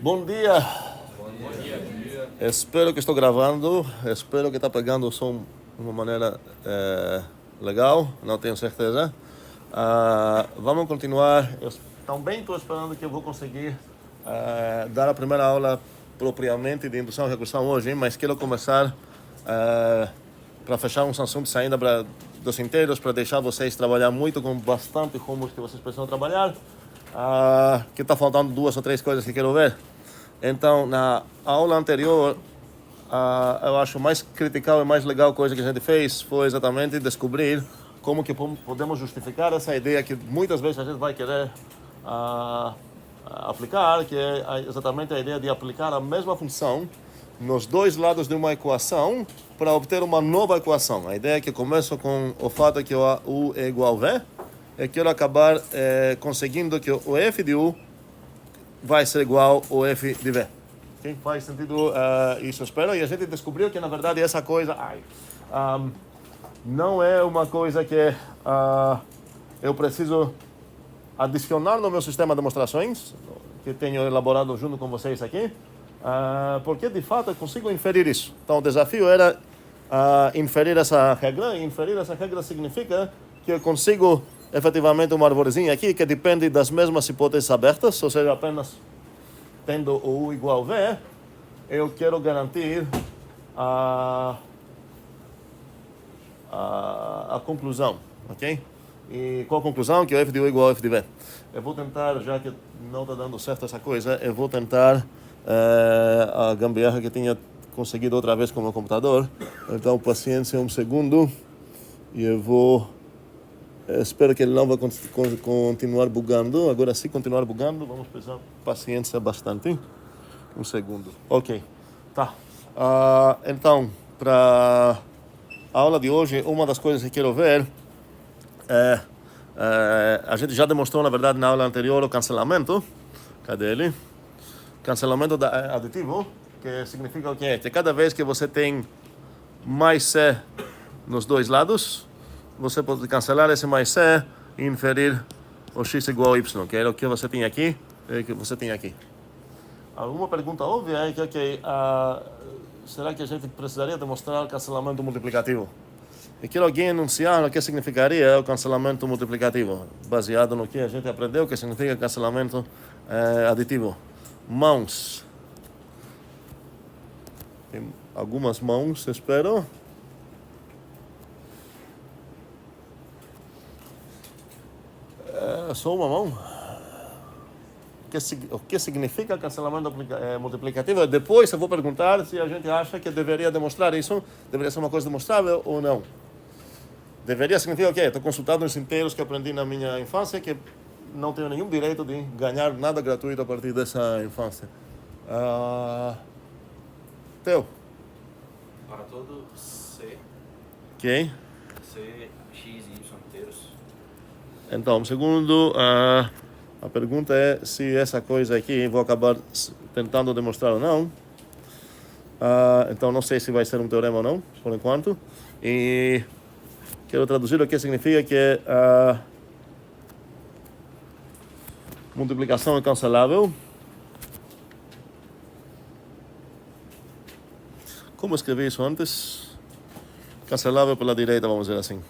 Bom dia. Espero que estou gravando. Espero que está pegando o som de uma maneira legal. Não tenho certeza. Vamos continuar. Eu também estou esperando que eu vou conseguir dar a primeira aula propriamente de indução e recursão hoje, mas quero começar para fechar uns assuntos ainda dos inteiros, para deixar vocês trabalhar muito com bastante rumos que vocês precisam trabalhar. Que está faltando 2 ou 3 coisas que quero ver. Então, na aula anterior, eu acho mais critical e mais legal coisa que a gente fez foi exatamente descobrir como que podemos justificar essa ideia que muitas vezes a gente vai querer aplicar, que é exatamente a ideia de aplicar a mesma função nos dois lados de uma equação para obter uma nova equação. A ideia é que começo com o fato que o U é igual a V, e quero acabar conseguindo que o F de U vai ser igual ao F de V. Okay? Faz sentido isso, espero. E a gente descobriu que, na verdade, essa coisa não é uma coisa que eu preciso adicionar no meu sistema de demonstrações, que tenho elaborado junto com vocês aqui, porque, de fato, eu consigo inferir isso. Então, o desafio era inferir essa regra, e inferir essa regra significa que eu consigo efetivamente uma arvorezinha aqui que depende das mesmas hipóteses abertas, ou seja, apenas tendo o U igual a V, eu quero garantir a conclusão, ok? E qual a conclusão? Que o F de U é igual a F de V. Eu vou tentar, já que não está dando certo essa coisa, eu vou tentar a gambiarra que tinha conseguido outra vez com o meu computador. Então, paciência um segundo, e eu vou... Espero que ele não vai continuar bugando. Agora, se continuar bugando, vamos precisar paciência bastante. Um segundo. Ok. Tá. Então, para a aula de hoje, uma das coisas que quero ver a gente já demonstrou, na verdade, na aula anterior, o cancelamento. Cadê ele? Cancelamento aditivo, que significa o quê? Que cada vez que você tem mais C nos dois lados, você pode cancelar esse mais C e inferir o x igual a y, que é o que você tem aqui e o que você tem aqui. Alguma pergunta óbvia é que, será que a gente precisaria demonstrar cancelamento multiplicativo? E quero alguém enunciar o que significaria o cancelamento multiplicativo, baseado no que a gente aprendeu que significa cancelamento aditivo. Mãos. Tem algumas mãos, espero. Só uma mão. O que significa cancelamento multiplicativo? Depois eu vou perguntar se a gente acha que deveria demonstrar isso, deveria ser uma coisa demonstrável ou não. Deveria significar o quê? Estou consultando os inteiros que aprendi na minha infância, que não tenho nenhum direito de ganhar nada gratuito a partir dessa infância. Teu? Para todo C, Ok. C, X e Y inteiros. Então, segundo, a pergunta é se essa coisa aqui vou acabar tentando demonstrar ou não. Então, não sei se vai ser um teorema ou não, por enquanto. E quero traduzir o que significa que multiplicação é cancelável. Como escrevi isso antes? Cancelável pela direita, vamos dizer assim.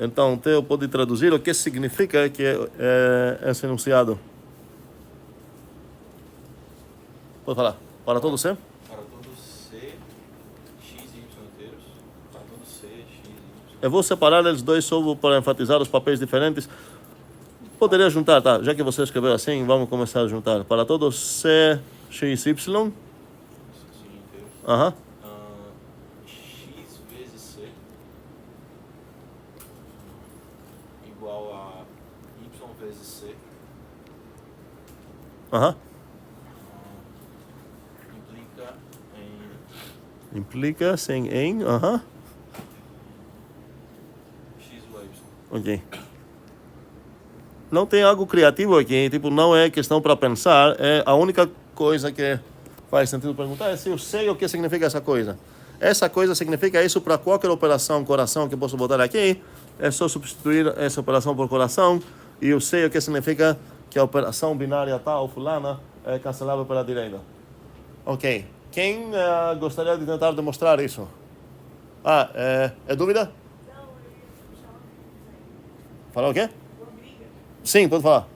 Então, Teo pode traduzir o que significa que é esse enunciado. Pode falar. Para todo C? Para todo C, X e Y inteiros. Para todo C, X e Y. Eu vou separar eles dois só para enfatizar os papéis diferentes. Poderia juntar, tá? Já que você escreveu assim, vamos começar a juntar. Para todo C, X, Y. Sim, inteiros. Aham. X vezes C igual a Y vezes C. Aham. Implica sem em. Aham. X igual a Y. Ok. Não tem algo criativo aqui, tipo, não é questão para pensar, é a única coisa que faz sentido perguntar é se eu sei o que significa essa coisa. Essa coisa significa isso para qualquer operação coração que eu posso botar aqui, é só substituir essa operação por coração e eu sei o que significa que a operação binária tal, fulana, é cancelável pela direita. Ok. Quem gostaria de tentar demonstrar isso? É dúvida? Falar o quê? Sim, pode falar.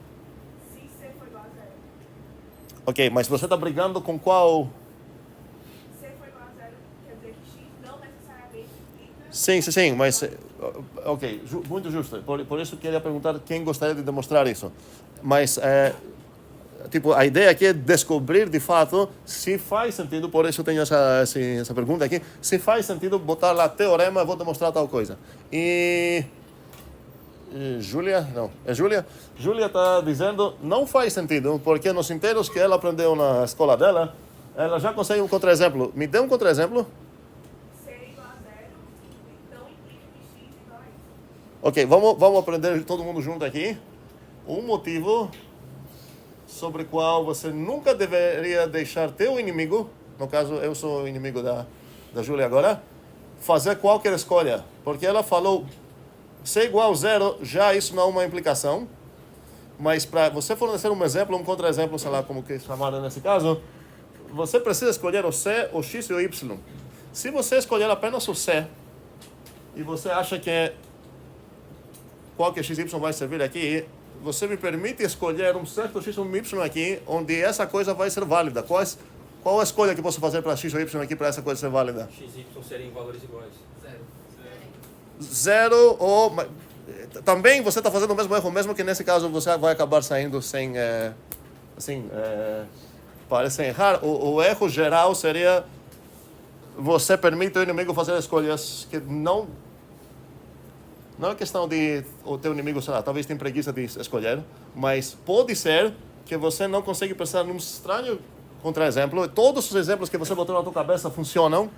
Se C for igual a zero. Ok, mas você está brigando com qual? C for igual a zero, quer dizer que X não necessariamente implica... Sim, mas... Ok, muito justo. Por isso eu queria perguntar quem gostaria de demonstrar isso. Mas, tipo, a ideia aqui é descobrir de fato se faz sentido, por isso eu tenho essa pergunta aqui, se faz sentido botar lá teorema, vou demonstrar tal coisa. Júlia? Não, é Júlia? Júlia está dizendo não faz sentido, porque nos inteiros que ela aprendeu na escola dela, ela já consegue um contra-exemplo. Me dê um contra-exemplo. C igual a zero, então implica que X igual a isso. Ok, vamos aprender todo mundo junto aqui. Um motivo sobre o qual você nunca deveria deixar teu inimigo, no caso eu sou o inimigo da Júlia agora, fazer qualquer escolha. Porque ela falou C igual a zero, já isso não é uma implicação. Mas para você fornecer um exemplo, um contra-exemplo, sei lá como que chamaram nesse caso, você precisa escolher o C, o X e o Y. Se você escolher apenas o C, e você acha que qualquer XY vai servir aqui, você me permite escolher um certo X ou um Y aqui, onde essa coisa vai ser válida. Qual a escolha que posso fazer para X ou Y aqui para essa coisa ser válida? X e Y seriam valores iguais. Zero ou... Também você está fazendo o mesmo erro, mesmo que nesse caso você vai acabar saindo sem... parece errar. O erro geral seria você permite o inimigo fazer escolhas que não é questão de o teu inimigo, sei lá, talvez tenha preguiça de escolher, mas pode ser que você não consiga pensar num estranho contra-exemplo. Todos os exemplos que você botou na tua cabeça funcionam,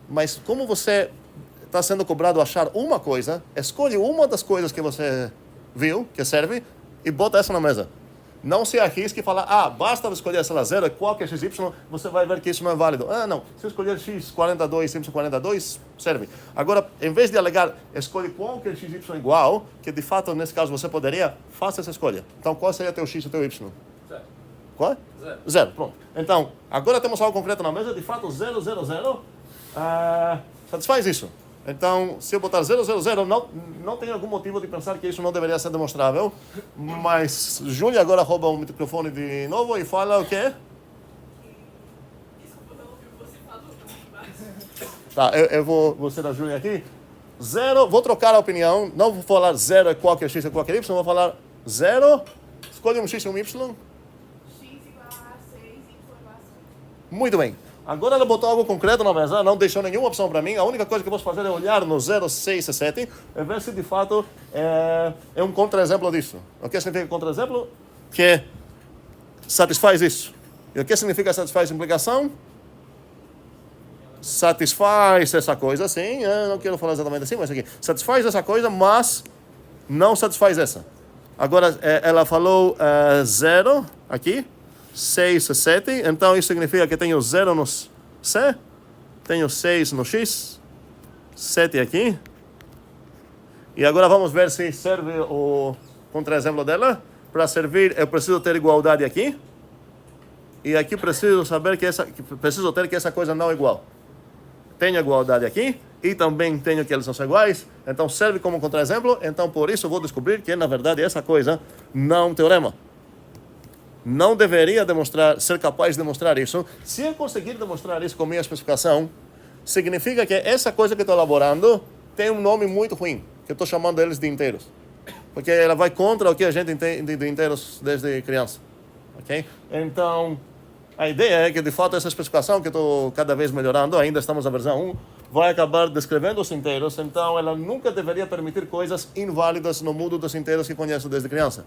mas como você está sendo cobrado a achar uma coisa, escolhe uma das coisas que você viu, que serve, e bota essa na mesa. Não se arrisque e falar, basta escolher, sei lá, zero, qualquer XY, você vai ver que isso não é válido. Não, se eu escolher X42, Y42, serve. Agora, em vez de alegar, escolhe qualquer XY igual, que de fato, nesse caso, você poderia, faça essa escolha. Então, qual seria teu X e teu Y? Zero. Qual? Zero, pronto. Então, agora temos algo concreto na mesa, de fato, 0, 0, 0, satisfaz isso. Então, se eu botar 0, 0, 0, não tem algum motivo de pensar que isso não deveria ser demonstrável. Mas Júlia agora rouba o microfone de novo e fala o quê? Desculpa, não ouvi o que você falou. Tá, eu vou ser a Júlia aqui. Zero, vou trocar a opinião. Não vou falar zero é qualquer X é qualquer Y, vou falar zero. Escolhe um X e um Y. X igual a 6, Y igual a 5. Muito bem. Agora ela botou algo concreto na mesa, não deixou nenhuma opção para mim. A única coisa que eu posso fazer é olhar no 0, 6 e 7 e ver se de fato é um contra-exemplo disso. O que significa contra-exemplo? Que satisfaz isso. E o que significa satisfaz a implicação? Satisfaz essa coisa, sim. Eu não quero falar exatamente assim, mas aqui. Satisfaz essa coisa, mas não satisfaz essa. Agora, ela falou 0 aqui. 6 e 7, então isso significa que tenho 0 no C, tenho 6 no X, 7 aqui. E agora vamos ver se serve o contra-exemplo dela. Para servir, eu preciso ter igualdade aqui. E aqui preciso saber preciso ter que essa coisa não é igual. Tenho igualdade aqui e também tenho que eles não são iguais. Então serve como contra-exemplo. Então por isso eu vou descobrir que na verdade essa coisa não é um teorema. Não deveria ser capaz de demonstrar isso. Se eu conseguir demonstrar isso com minha especificação, significa que essa coisa que estou elaborando tem um nome muito ruim, que eu estou chamando eles de inteiros. Porque ela vai contra o que a gente entende de inteiros desde criança. Okay? Então, a ideia é que, de fato, essa especificação que eu estou cada vez melhorando, ainda estamos na versão 1, vai acabar descrevendo os inteiros. Então, ela nunca deveria permitir coisas inválidas no mundo dos inteiros que conheço desde criança.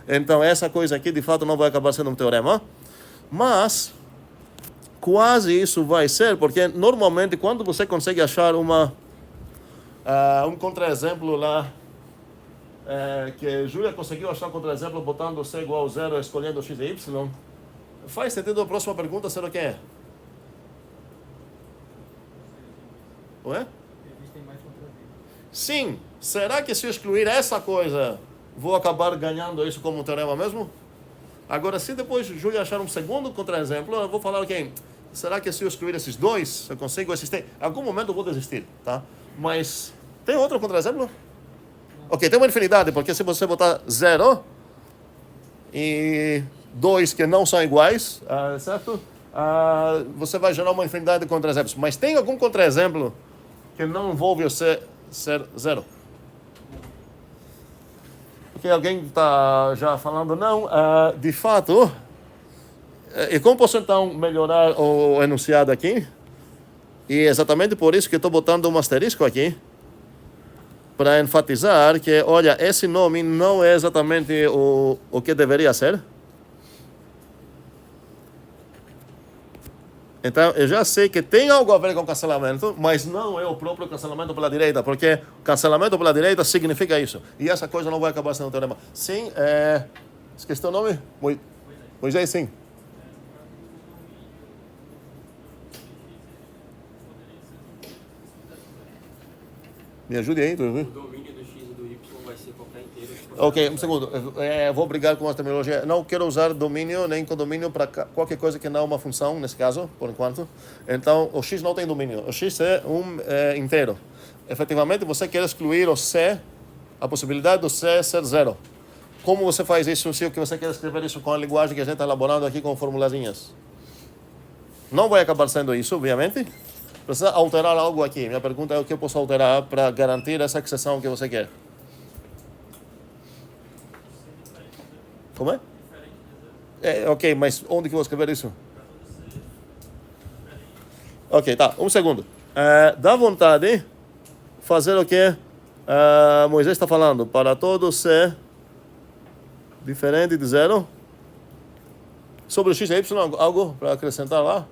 Então, essa coisa aqui, de fato, não vai acabar sendo um teorema. Mas, quase isso vai ser, porque, normalmente, quando você consegue achar um contra-exemplo lá, que Júlia conseguiu achar um contra-exemplo botando C igual a 0, escolhendo X e Y, faz sentido a próxima pergunta ser o quê? Ué? Existem mais contraditos. Sim. Será que se eu excluir essa coisa, vou acabar ganhando isso como um teorema mesmo. Agora, se depois Júlio achar um segundo contra-exemplo, eu vou falar, ok, será que se eu excluir esses dois, eu consigo existir? Em algum momento eu vou desistir, tá? Mas, tem outro contra-exemplo? Ok, tem uma infinidade, porque se você botar 0 e 2 que não são iguais, certo? Você vai gerar uma infinidade de contra-exemplos. Mas tem algum contra-exemplo que não envolve você ser 0? Porque alguém está já falando, não, de fato, e como posso então melhorar o enunciado aqui? E exatamente por isso que estou botando um asterisco aqui, para enfatizar que, olha, esse nome não é exatamente o que deveria ser. Então, eu já sei que tem algo a ver com cancelamento, mas não é o próprio cancelamento pela direita, porque cancelamento pela direita significa isso. E essa coisa não vai acabar sendo um teorema. Sim, esqueci o nome? Moisés, sim. Me ajude aí, tu viu? O domínio do x e do y vai ser qualquer inteiro. Ok, um segundo. Vou brigar com a terminologia. Não quero usar domínio nem condomínio para qualquer coisa que não é uma função, nesse caso, por enquanto. Então, o x não tem domínio. O x é um inteiro. Efetivamente, você quer excluir o c, a possibilidade do c ser 0. Como você faz isso se o que você quer escrever isso com a linguagem que a gente está elaborando aqui com formulazinhas? Não vai acabar sendo isso, obviamente. Precisa alterar algo aqui. Minha pergunta é o que eu posso alterar para garantir essa exceção que você quer. Como é? Ok, mas onde que eu vou escrever isso? Ok, tá, um segundo. Dá vontade fazer o que Moisés está falando. Para todo ser diferente de 0. Sobre o x e y, algo para acrescentar lá?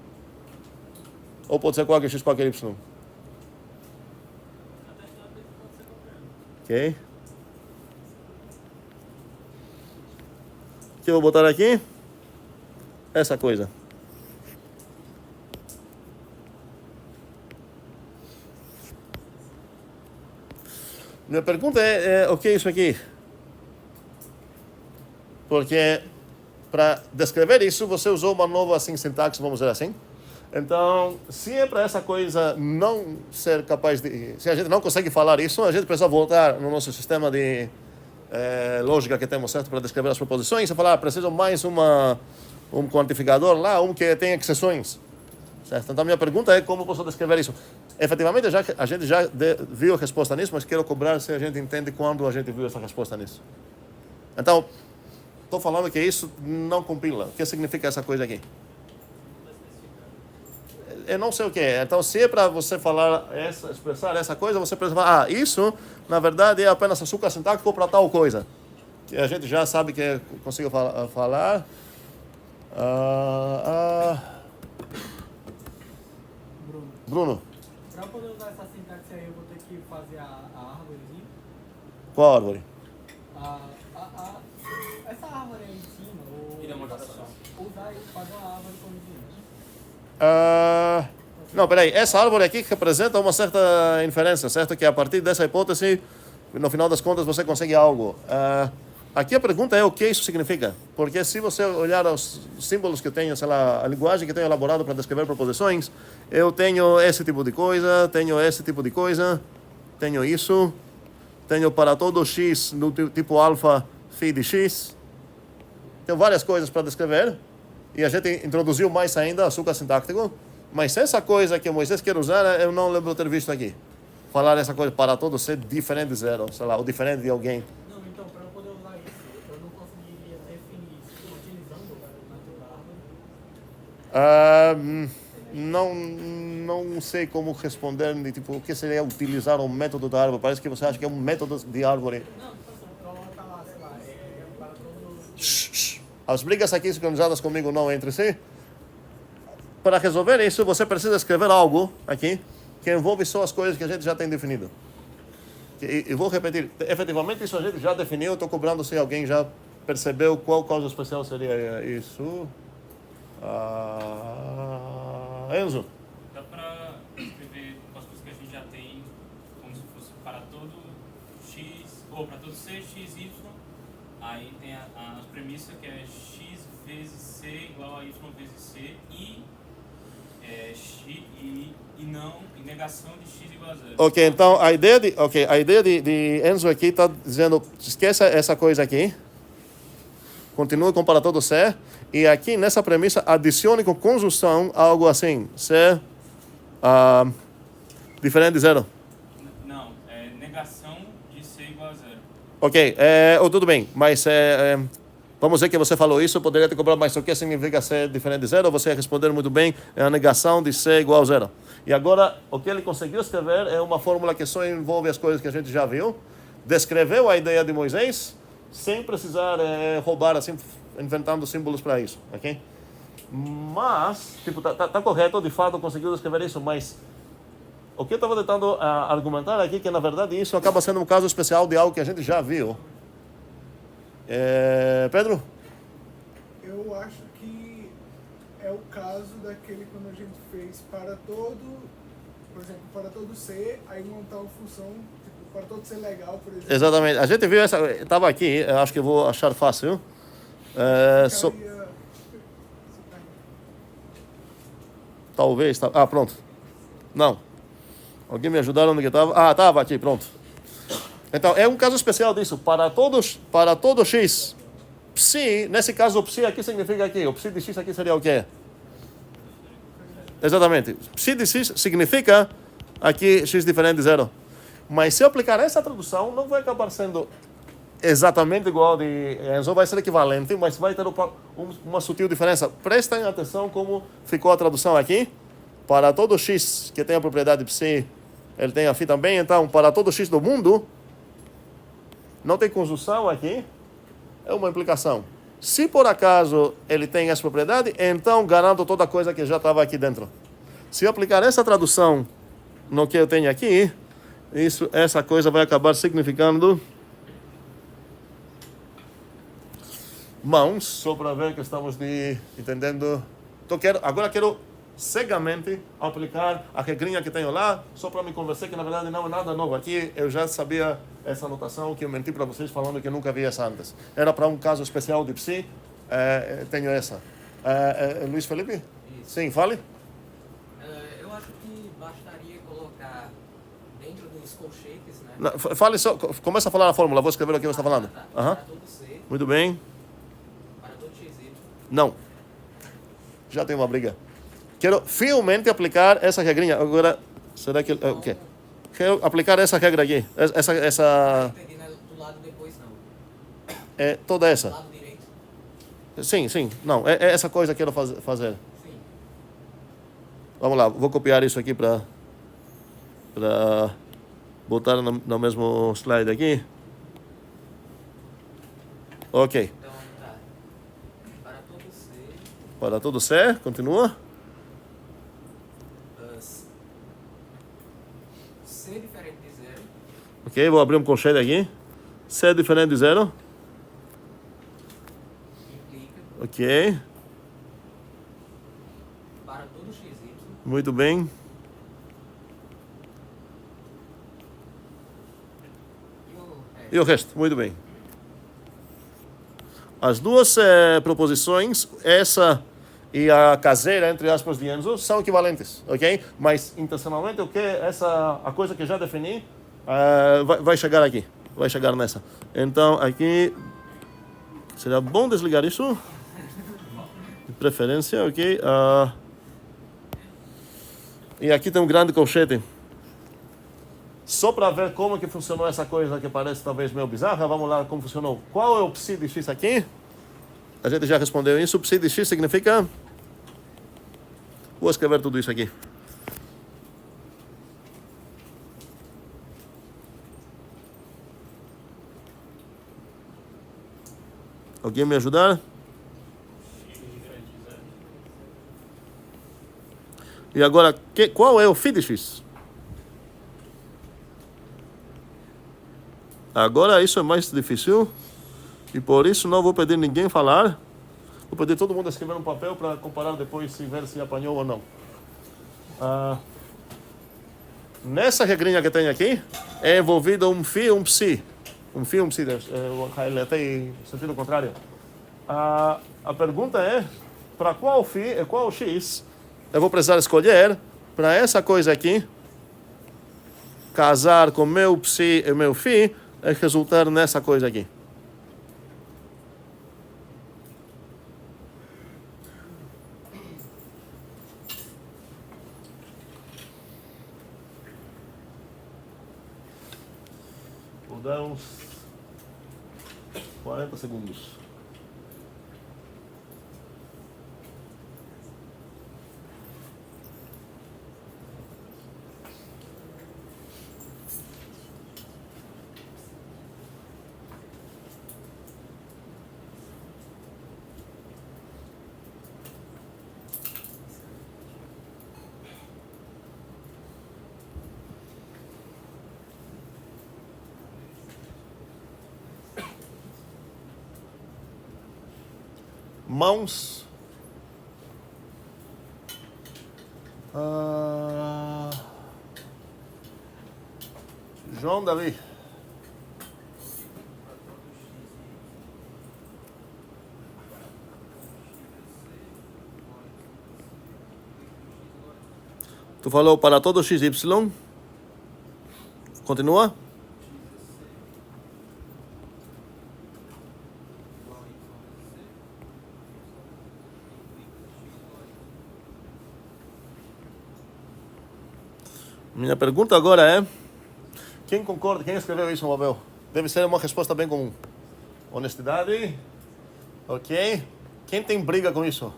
Ou pode ser qualquer x, qualquer y? Ok. O que eu vou botar aqui? Essa coisa. Minha pergunta o que é isso aqui? Porque para descrever isso, você usou uma nova sintaxe, vamos dizer assim. Então, se é para essa coisa não ser capaz de... Se a gente não consegue falar isso, a gente precisa voltar no nosso sistema de lógica que temos, certo? Para descrever as proposições e falar, preciso mais um quantificador lá, que tem exceções. Certo? Então, minha pergunta é como posso descrever isso? Efetivamente, a gente já viu a resposta nisso, mas quero cobrar se a gente entende quando a gente viu essa resposta nisso. Então, estou falando que isso não compila. O que significa essa coisa aqui? Eu não sei o que é. Então, se é para você falar expressar essa coisa, você precisa falar, isso, na verdade, é apenas açúcar sintático para tal coisa. Que a gente já sabe que consigo falar. Bruno. Para poder usar essa sintaxe aí, eu vou ter que fazer a árvorezinha. Qual árvore? Essa árvore aí em cima, E demonstração. usar e fazer uma árvore corrigida. Não, peraí. Essa árvore aqui representa uma certa inferência, certo? Que a partir dessa hipótese, no final das contas, você consegue algo. Aqui a pergunta é o que isso significa. Porque se você olhar os símbolos que eu tenho, sei lá, a linguagem que eu tenho elaborado para descrever proposições, eu tenho esse tipo de coisa, tenho esse tipo de coisa, tenho isso, tenho para todo x no tipo alfa phi de x. Tenho várias coisas para descrever. E a gente introduziu mais ainda açúcar sintático. Mas essa coisa que Moisés quer usar, eu não lembro de ter visto aqui. Falar essa coisa para todo ser diferente de 0, sei lá, ou diferente de alguém. Não, então, para eu poder usar isso, eu não conseguiria definir isso utilizando o método da árvore. Não sei como responder, tipo, o que seria utilizar o método da árvore. Parece que você acha que é um método de árvore. Não, coloca lá, sei lá, para todos... Shh. As brigas aqui sincronizadas comigo não entre si. Para resolver isso, você precisa escrever algo aqui que envolve só as coisas que a gente já tem definido. E vou repetir, efetivamente isso a gente já definiu, estou cobrando se alguém já percebeu qual causa especial seria isso. Enzo? Dá para escrever as coisas que a gente já tem, como se fosse para todo x, ou para todo c, x, y, Aí tem a premissa que é x vezes c igual a y vezes c e não e negação de x igual a zero. Ok, então a ideia de Enzo aqui está dizendo, esqueça essa coisa aqui, continue com para todo C, e aqui nessa premissa adicione com conjunção algo assim, C diferente de zero. Não, é negação de c igual a zero. Ok, tudo bem, mas vamos dizer que você falou isso, eu poderia te cobrar, mas o que significa C diferente de zero? Você ia responder muito bem, é a negação de C igual a zero. E agora, o que ele conseguiu escrever é uma fórmula que só envolve as coisas que a gente já viu, descreveu a ideia de Moisés, sem precisar roubar, assim, inventando símbolos para isso, ok? Mas, tipo, tá correto, de fato conseguiu descrever isso, mas o que eu estava tentando argumentar aqui é que, na verdade, isso acaba sendo um caso especial de algo que a gente já viu. Pedro? Eu acho que é o caso daquele quando a gente fez para todo, por exemplo, para todo C, aí montar uma função, tipo, para todo C legal, por exemplo. Exatamente. A gente viu essa, estava aqui, eu acho que eu vou achar fácil. Ficaria- Talvez, pronto. Não. Alguém me ajudaram onde que estava? Estava aqui, pronto. Então, é um caso especial disso. Para todo x, psi, nesse caso o psi aqui significa aqui. O psi de x aqui seria o quê? Exatamente. Psi de x significa aqui x diferente de zero. Mas se eu aplicar essa tradução, não vai acabar sendo exatamente igual de Enzo, vai ser equivalente, mas vai ter uma sutil diferença. Prestem atenção como ficou a tradução aqui. Para todo x que tem a propriedade psi, ele tem a φ também. Então, para todo x do mundo, não tem conjunção aqui, é uma implicação. Se por acaso ele tem essa propriedade, então garanto toda coisa que já estava aqui dentro. Se eu aplicar essa tradução no que eu tenho aqui, essa coisa vai acabar significando mãos, só para ver que estamos entendendo. Então, agora quero cegamente aplicar a regrinha que tenho lá, só para me convencer que na verdade não é nada novo. Aqui eu já sabia essa anotação, que eu menti para vocês falando que eu nunca vi essa antes. Era para um caso especial de psi, tenho essa. Luiz Felipe? Isso. Sim, fale. Eu acho que bastaria colocar dentro dos colchetes, né? Não, fale só, começa a falar a fórmula, vou escrever o que você está falando. Tá. Aham. Para todo C, Muito bem. para todo XY. Não. Já tem uma briga. Quero fielmente aplicar essa regrinha. Agora, será que... o quê? Quero aplicar essa regra aqui. Essa... Peguei do lado depois, não. Toda Do essa. lado direito. Sim. Não, essa coisa que eu quero fazer. Sim. Vamos lá, vou copiar isso aqui para botar no mesmo slide aqui. Ok. Então, tá. Para todo C, Para todo C, continua. C diferente de zero, Ok, vou abrir um colchete aqui. C é diferente de zero. implica Ok, para todo XY, muito bem. e o resto. E o resto, muito bem. As duas proposições, essa e a caseira, entre aspas, de Enzo, são equivalentes, ok? Mas, intencionalmente, a coisa que já defini vai chegar aqui, vai chegar nessa. Então, aqui, seria bom desligar isso, de preferência, ok? E aqui tem um grande colchete. Só para ver como que funcionou essa coisa que parece talvez meio bizarra, vamos lá como funcionou. Qual é o psi de x aqui? A gente já respondeu isso. O psi de x significa... Vou escrever tudo isso aqui. Alguém me ajudar? E agora, qual é o φ de x? Agora isso é mais difícil e por isso não vou pedir ninguém falar. Vou pedir todo mundo a escrever um papel para comparar depois e ver se apanhou ou não. Nessa regrinha que tem aqui é envolvido um φ e um psi. um fim, um psi, ele tem sentido contrário. A pergunta é, para qual x eu vou precisar escolher para essa coisa aqui, casar com meu psi e meu φ, é resultar nessa coisa aqui. Vou dar uns 40 segundos. Mãos. João Davi. Tu falou para todo XY. Continua? Minha pergunta agora é: quem concorda? Quem escreveu isso no papel? Deve ser uma resposta bem comum. Honestidade. Ok. Quem tem briga com isso?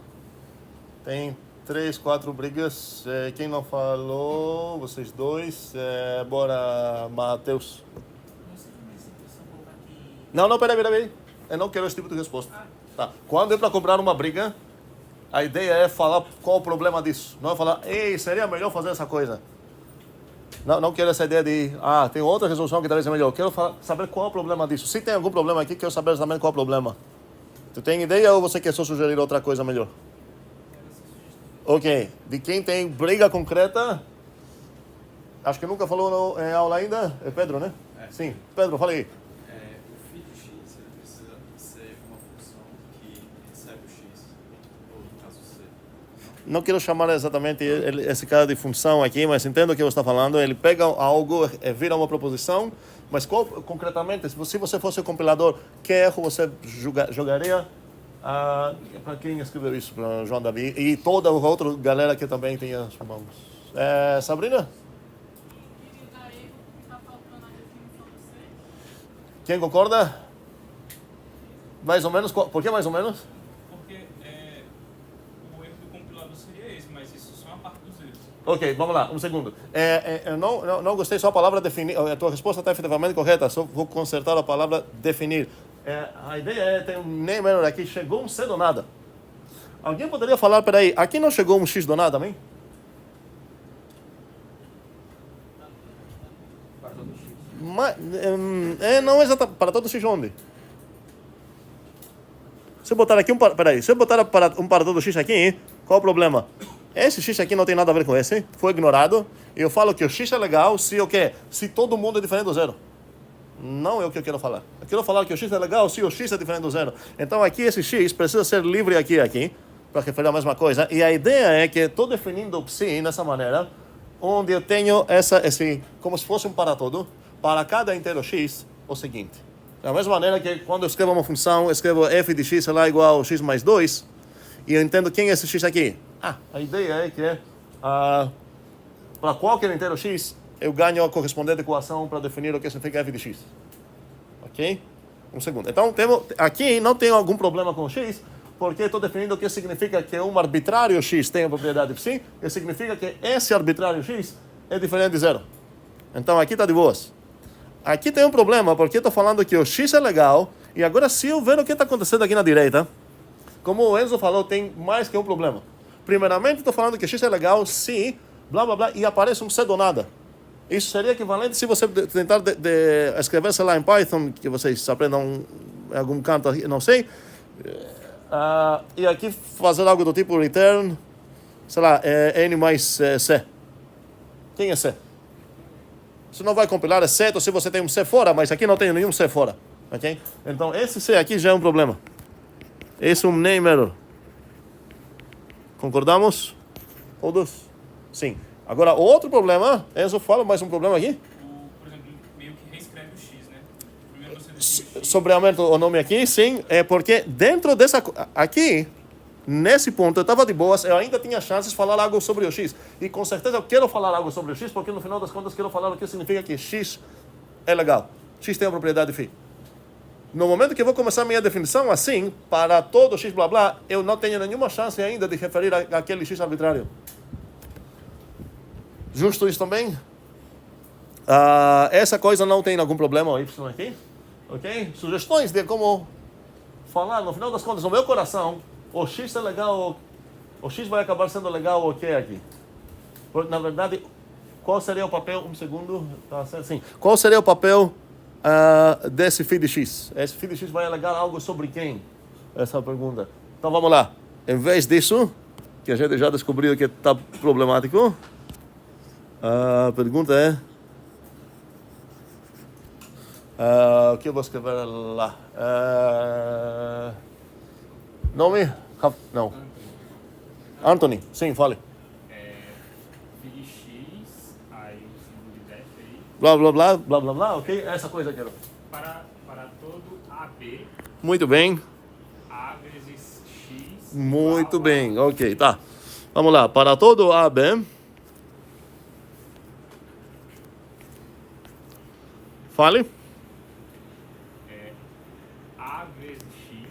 Tem 3, 4 brigas. Quem não falou? Vocês dois. Bora, Matheus. Não, peraí. Eu não quero esse tipo de resposta. Tá. Quando é para comprar uma briga, a ideia é falar qual o problema disso. Não é falar, ei, seria melhor fazer essa coisa. Não quero essa ideia de, tem outra resolução que talvez é melhor. Eu quero saber qual é o problema disso. Se tem algum problema aqui, quero saber também qual é o problema. Tu tem ideia ou você quer só sugerir outra coisa melhor? Ok. De quem tem briga concreta, acho que nunca falou em aula ainda, é Pedro, né? Sim. Pedro, fala aí. O φ de x ele precisa ser uma função que recebe o x, ou no caso c. Não quero chamar exatamente esse cara de função aqui, mas entendo o que você está falando. Ele pega algo, vira uma proposição, mas concretamente, se você fosse o compilador, que erro você jogaria? Para quem escreveu isso? Para João Davi e toda a outra galera que também tem as mãos. Sabrina? Quem concorda? Mais ou menos? Por que mais ou menos? Porque o erro do compilador seria esse, mas isso só é uma parte dos erros. Ok, vamos lá, um segundo. Eu não gostei só a palavra definir. A tua resposta está efetivamente correta, só vou consertar a palavra definir. A ideia tem um nem menor aqui, chegou um C do nada. Alguém poderia falar, peraí, aqui não chegou um X do nada também? Não é exatamente para todo X onde? Se eu botar aqui se eu botar para todo X aqui, qual o problema? Esse X aqui não tem nada a ver com esse, foi ignorado. E eu falo que o X é legal se o quê? Se todo mundo é diferente do zero. Não é o que eu quero falar. Eu quero falar que o X é legal se o X é diferente do zero. Então aqui esse X precisa ser livre aqui, para referir a mesma coisa. E a ideia é que estou definindo o psi nessa maneira, onde eu tenho esse, como se fosse um para todo, para cada inteiro x, o seguinte. Da mesma maneira que quando eu escrevo uma função, eu escrevo f de x é igual a x mais 2, e eu entendo quem é esse x aqui. A ideia é que para qualquer inteiro x, eu ganho a correspondente equação para definir o que significa f de x. Ok? Um segundo. Então, aqui não tenho algum problema com o x, porque estou definindo o que significa que um arbitrário x tem a propriedade psi, e significa que esse arbitrário x é diferente de zero. Então, aqui está de boas. Aqui tem um problema, porque estou falando que o x é legal, e agora se eu ver o que está acontecendo aqui na direita, como o Enzo falou, tem mais que um problema. Primeiramente, estou falando que x é legal se blá blá blá, e aparece um C do nada. Isso seria equivalente se você tentar escrever, sei lá, em Python, que vocês aprendam em algum canto, não sei, e aqui fazer algo do tipo return, sei lá, n mais C. Quem é C? Você não vai compilar, exceto se você tem um C fora, mas aqui não tem nenhum C fora. Ok? Então, esse C aqui já é um problema. Esse é um name error. Concordamos? Todos? Sim. Agora, outro problema, Enzo fala mais um problema aqui. Por exemplo, meio que reescreve o X, né? Primeiro você define o X. Sobre o nome aqui, sim, é porque dentro dessa... Aqui, nesse ponto, eu estava de boas, eu ainda tinha chances de falar algo sobre o X. E com certeza eu quero falar algo sobre o X, porque no final das contas quero falar o que significa que X é legal. X tem a propriedade φ. No momento que eu vou começar a minha definição assim, para todo X blá blá, eu não tenho nenhuma chance ainda de referir àquele X arbitrário. Justo isso também? Essa coisa não tem algum problema, o Y aqui. Ok? Sugestões de como falar, no final das contas, no meu coração, o X é legal, o X vai acabar sendo legal o que aqui? Na verdade, qual seria o papel, um segundo, tá certo? Sim. Qual seria o papel desse φ de X? Esse φ de X vai alegar algo sobre quem? Essa é a pergunta. Então vamos lá. Em vez disso, que a gente já descobriu que está problemático, a pergunta é... o que eu vou escrever lá? Nome? Não. Anthony, sim, fale. Φ de X, aí o símbolo de def aí. Blá, blá, blá, blá, blá, blá, ok? Essa coisa aqui. Para todo AB, Muito bem. A vezes X. Muito igual a- bem, ok, tá. Vamos lá, para todo AB... Fale. A vezes X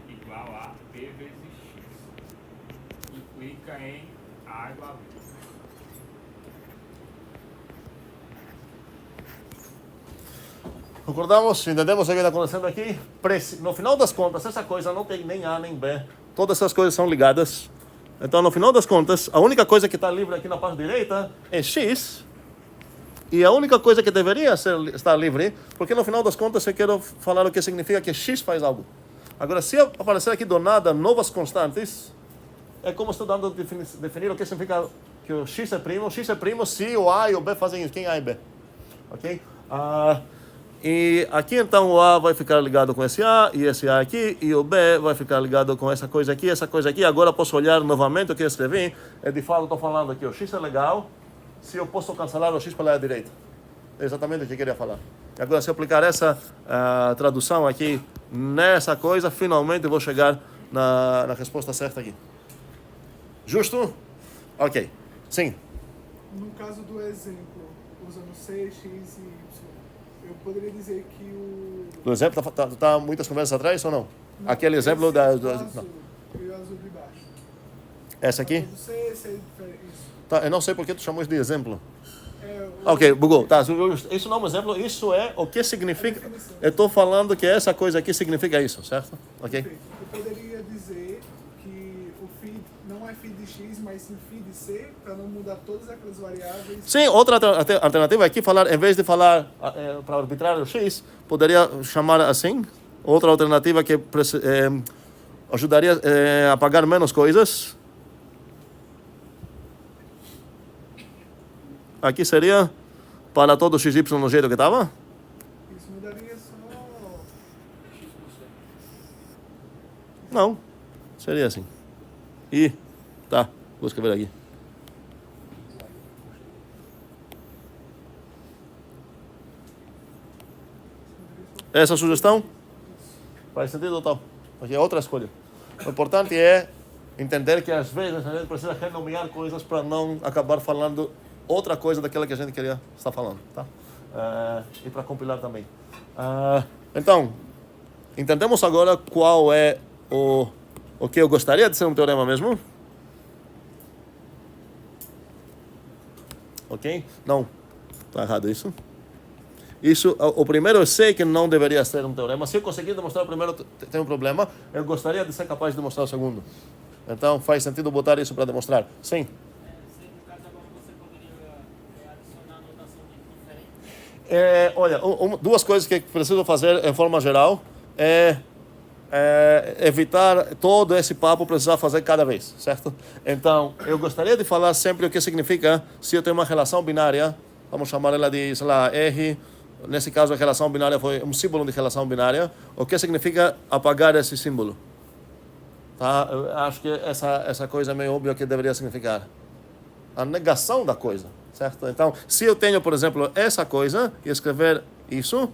igual a B vezes X. Implica em A igual a B. Concordamos? Entendemos o que está acontecendo aqui? No final das contas, essa coisa não tem nem A nem B. Todas essas coisas são ligadas. Então, no final das contas, a única coisa que está livre aqui na parte direita é X. E a única coisa que deveria estar livre, porque no final das contas eu quero falar o que significa que X faz algo. Agora, se aparecer aqui do nada novas constantes, é como estou dando definir o que significa que o X é primo. O X é primo se o A e o B fazem isso. Quem é A e B? Ok? E aqui então o A vai ficar ligado com esse A e esse A aqui, e o B vai ficar ligado com essa coisa aqui, essa coisa aqui. Agora posso olhar novamente o que eu escrevi. De fato, estou falando que o X é legal se eu posso cancelar o X pela direita. É exatamente o que eu queria falar. E agora, se eu aplicar essa tradução aqui nessa coisa, finalmente eu vou chegar na resposta certa aqui. Justo? Ok. Sim. No caso do exemplo, usando C, X e Y, eu poderia dizer que o... Do exemplo, tá muitas conversas atrás ou não? Aquele exemplo da... Azul, Não. e o azul de baixo. Essa aqui? Do C, C, isso. Tá, eu não sei por que tu chamou isso de exemplo. É, Ok, bugou. Tá, isso não é um exemplo, isso é o que significa... Eu estou falando que essa coisa aqui significa isso, certo? Ok? perfeito. Eu poderia dizer que o φ não é φ de X, mas sim φ de C, para não mudar todas aquelas variáveis. Sim, outra alternativa aqui, falar, em vez de falar para arbitrário X, poderia chamar assim. Outra alternativa que ajudaria a pagar menos coisas. Aqui seria para todo XY no jeito que estava. Isso mudaria só... Não, seria assim. E, tá, vou escrever aqui. Essa sugestão? Faz sentido total. Porque é outra escolha. O importante é entender que às vezes a gente precisa renomear coisas para não acabar falando outra coisa daquela que a gente queria estar falando, tá? E para compilar também. Então, entendemos agora qual é o que eu gostaria de ser um teorema mesmo? Ok? Não, está errado isso. Isso, o primeiro eu sei que não deveria ser um teorema. Se eu conseguir demonstrar o primeiro, tem um problema. Eu gostaria de ser capaz de demonstrar o segundo. Então, faz sentido botar isso para demonstrar. Sim. Olha, duas coisas que preciso fazer em forma geral é evitar todo esse papo precisar fazer cada vez, certo? Então, eu gostaria de falar sempre o que significa se eu tenho uma relação binária vamos chamar ela de, sei lá, R. Nesse caso, a relação binária foi um símbolo de relação binária. O que significa apagar esse símbolo? Tá? Eu acho que essa coisa é meio óbvia que deveria significar a negação da coisa, certo? Então, se eu tenho, por exemplo, essa coisa e escrever isso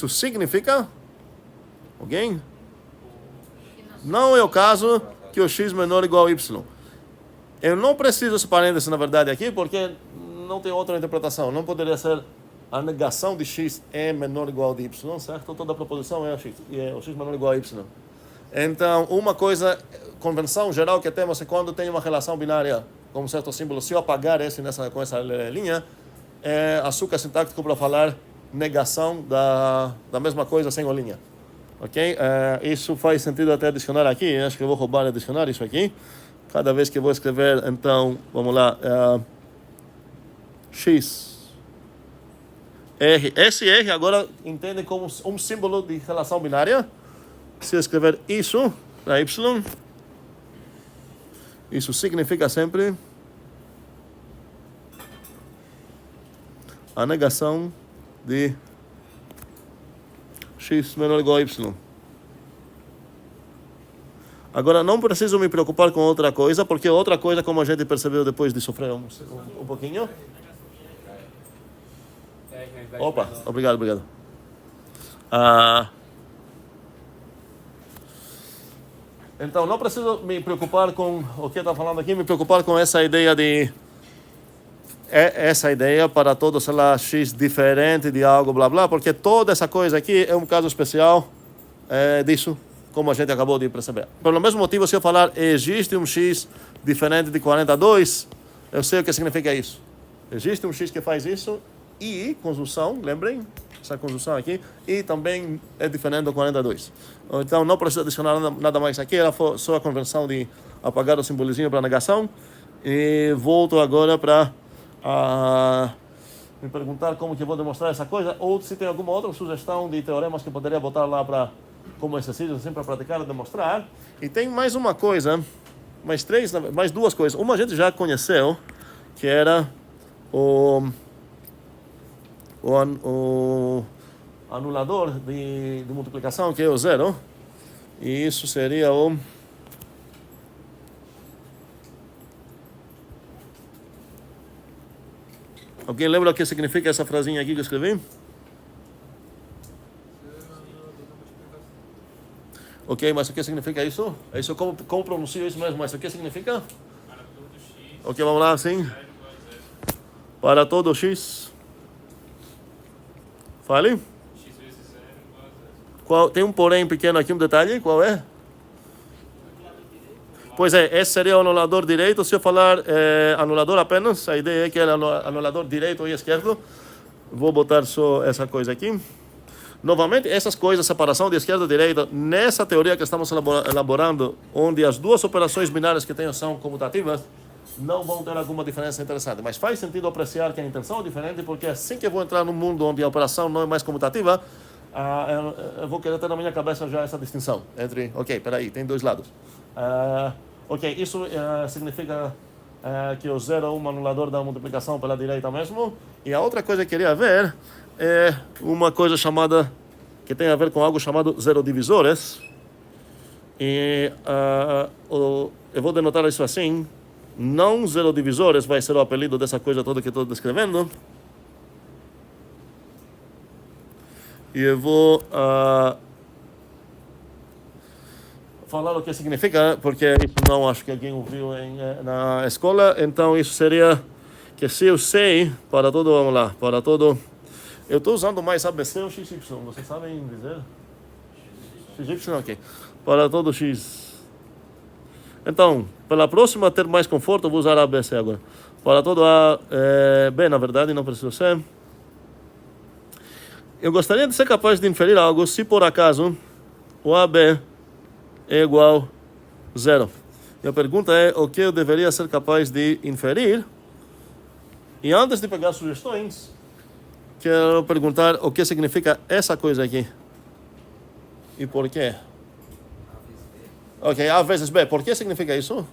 significa alguém? Não é o caso que o x menor ou igual a y. Eu não preciso esse parênteses, na verdade, aqui, porque não tem outra interpretação. Não poderia ser a negação de x é menor ou igual a y, certo? Toda a proposição é o x menor ou igual a y. Então, uma coisa, convenção geral que temos é quando tem uma relação binária com um certo símbolo, se eu apagar com essa linha, é açúcar sintático para falar negação da mesma coisa sem a linha. Ok? Isso faz sentido até adicionar aqui. Acho que eu vou roubar e adicionar isso aqui. Cada vez que eu vou escrever, então, vamos lá. X. R. Esse R agora entende como um símbolo de relação binária. Se eu escrever isso para Y, isso significa sempre a negação de x menor ou igual a y. Agora, não preciso me preocupar com outra coisa, porque outra coisa, como a gente percebeu depois de sofrer um pouquinho. Opa, obrigado. Então, não preciso me preocupar com o que está falando aqui, me preocupar com essa ideia essa ideia para todo, sei lá, x diferente de algo, blá blá, porque toda essa coisa aqui é um caso especial disso, como a gente acabou de perceber. Pelo mesmo motivo, se eu falar existe um x diferente de 42, eu sei o que significa isso. Existe um x que faz isso e conjunção, lembrem? Essa conjunção aqui, e também é diferente do 42. Então, não preciso adicionar nada mais aqui, era só a convenção de apagar o simbolizinho para negação. E volto agora para me perguntar como que eu vou demonstrar essa coisa, ou se tem alguma outra sugestão de teoremas que eu poderia botar lá como exercício, assim, para praticar e demonstrar. E tem mais uma coisa, mais duas coisas. Uma a gente já conheceu, que era o anulador de multiplicação, que é o zero. E isso seria o... Alguém lembra o que significa essa frasinha aqui que eu escrevi? Ok, mas o que significa isso? Isso como pronuncio isso mesmo, mas o que significa? Para todo x. Ok, vamos lá, sim. Para todo x. Fale. X vezes 0 igual a 0. Tem um porém pequeno aqui, um detalhe, qual é? Pois é, esse seria o anulador direito. Se eu falar anulador apenas, a ideia é que é anulador direito e esquerdo. Vou botar só essa coisa aqui. Novamente, essas coisas, separação de esquerda e direita, nessa teoria que estamos elaborando, onde as duas operações binárias que tenho são comutativas, não vão ter alguma diferença interessante. Mas faz sentido apreciar que a intenção é diferente, porque assim que eu vou entrar num mundo onde a operação não é mais comutativa, eu vou querer ter na minha cabeça já essa distinção entre, ok, peraí, tem dois lados. Ok, isso significa que o zero é um anulador da multiplicação pela direita mesmo. E a outra coisa que eu queria ver é uma coisa chamada, que tem a ver com algo chamado zero divisores. E eu vou denotar isso assim. Não zero divisores vai ser o apelido dessa coisa toda que estou descrevendo. E eu vou falar o que significa, porque isso não acho que alguém ouviu na escola. Então isso seria que se eu sei para todo, vamos lá, para todo, eu estou usando mais ABC ou XY, vocês sabem dizer? XY, ok. Para todo X. Então, pela próxima ter mais conforto, eu vou usar ABC agora. Para todo A, B, na verdade, não precisa ser. Eu gostaria de ser capaz de inferir algo se por acaso o AB é igual a 0. E a pergunta é o que eu deveria ser capaz de inferir. E antes de pegar sugestões, quero perguntar o que significa essa coisa aqui. E por quê? Ok, A vezes B. Por que significa isso?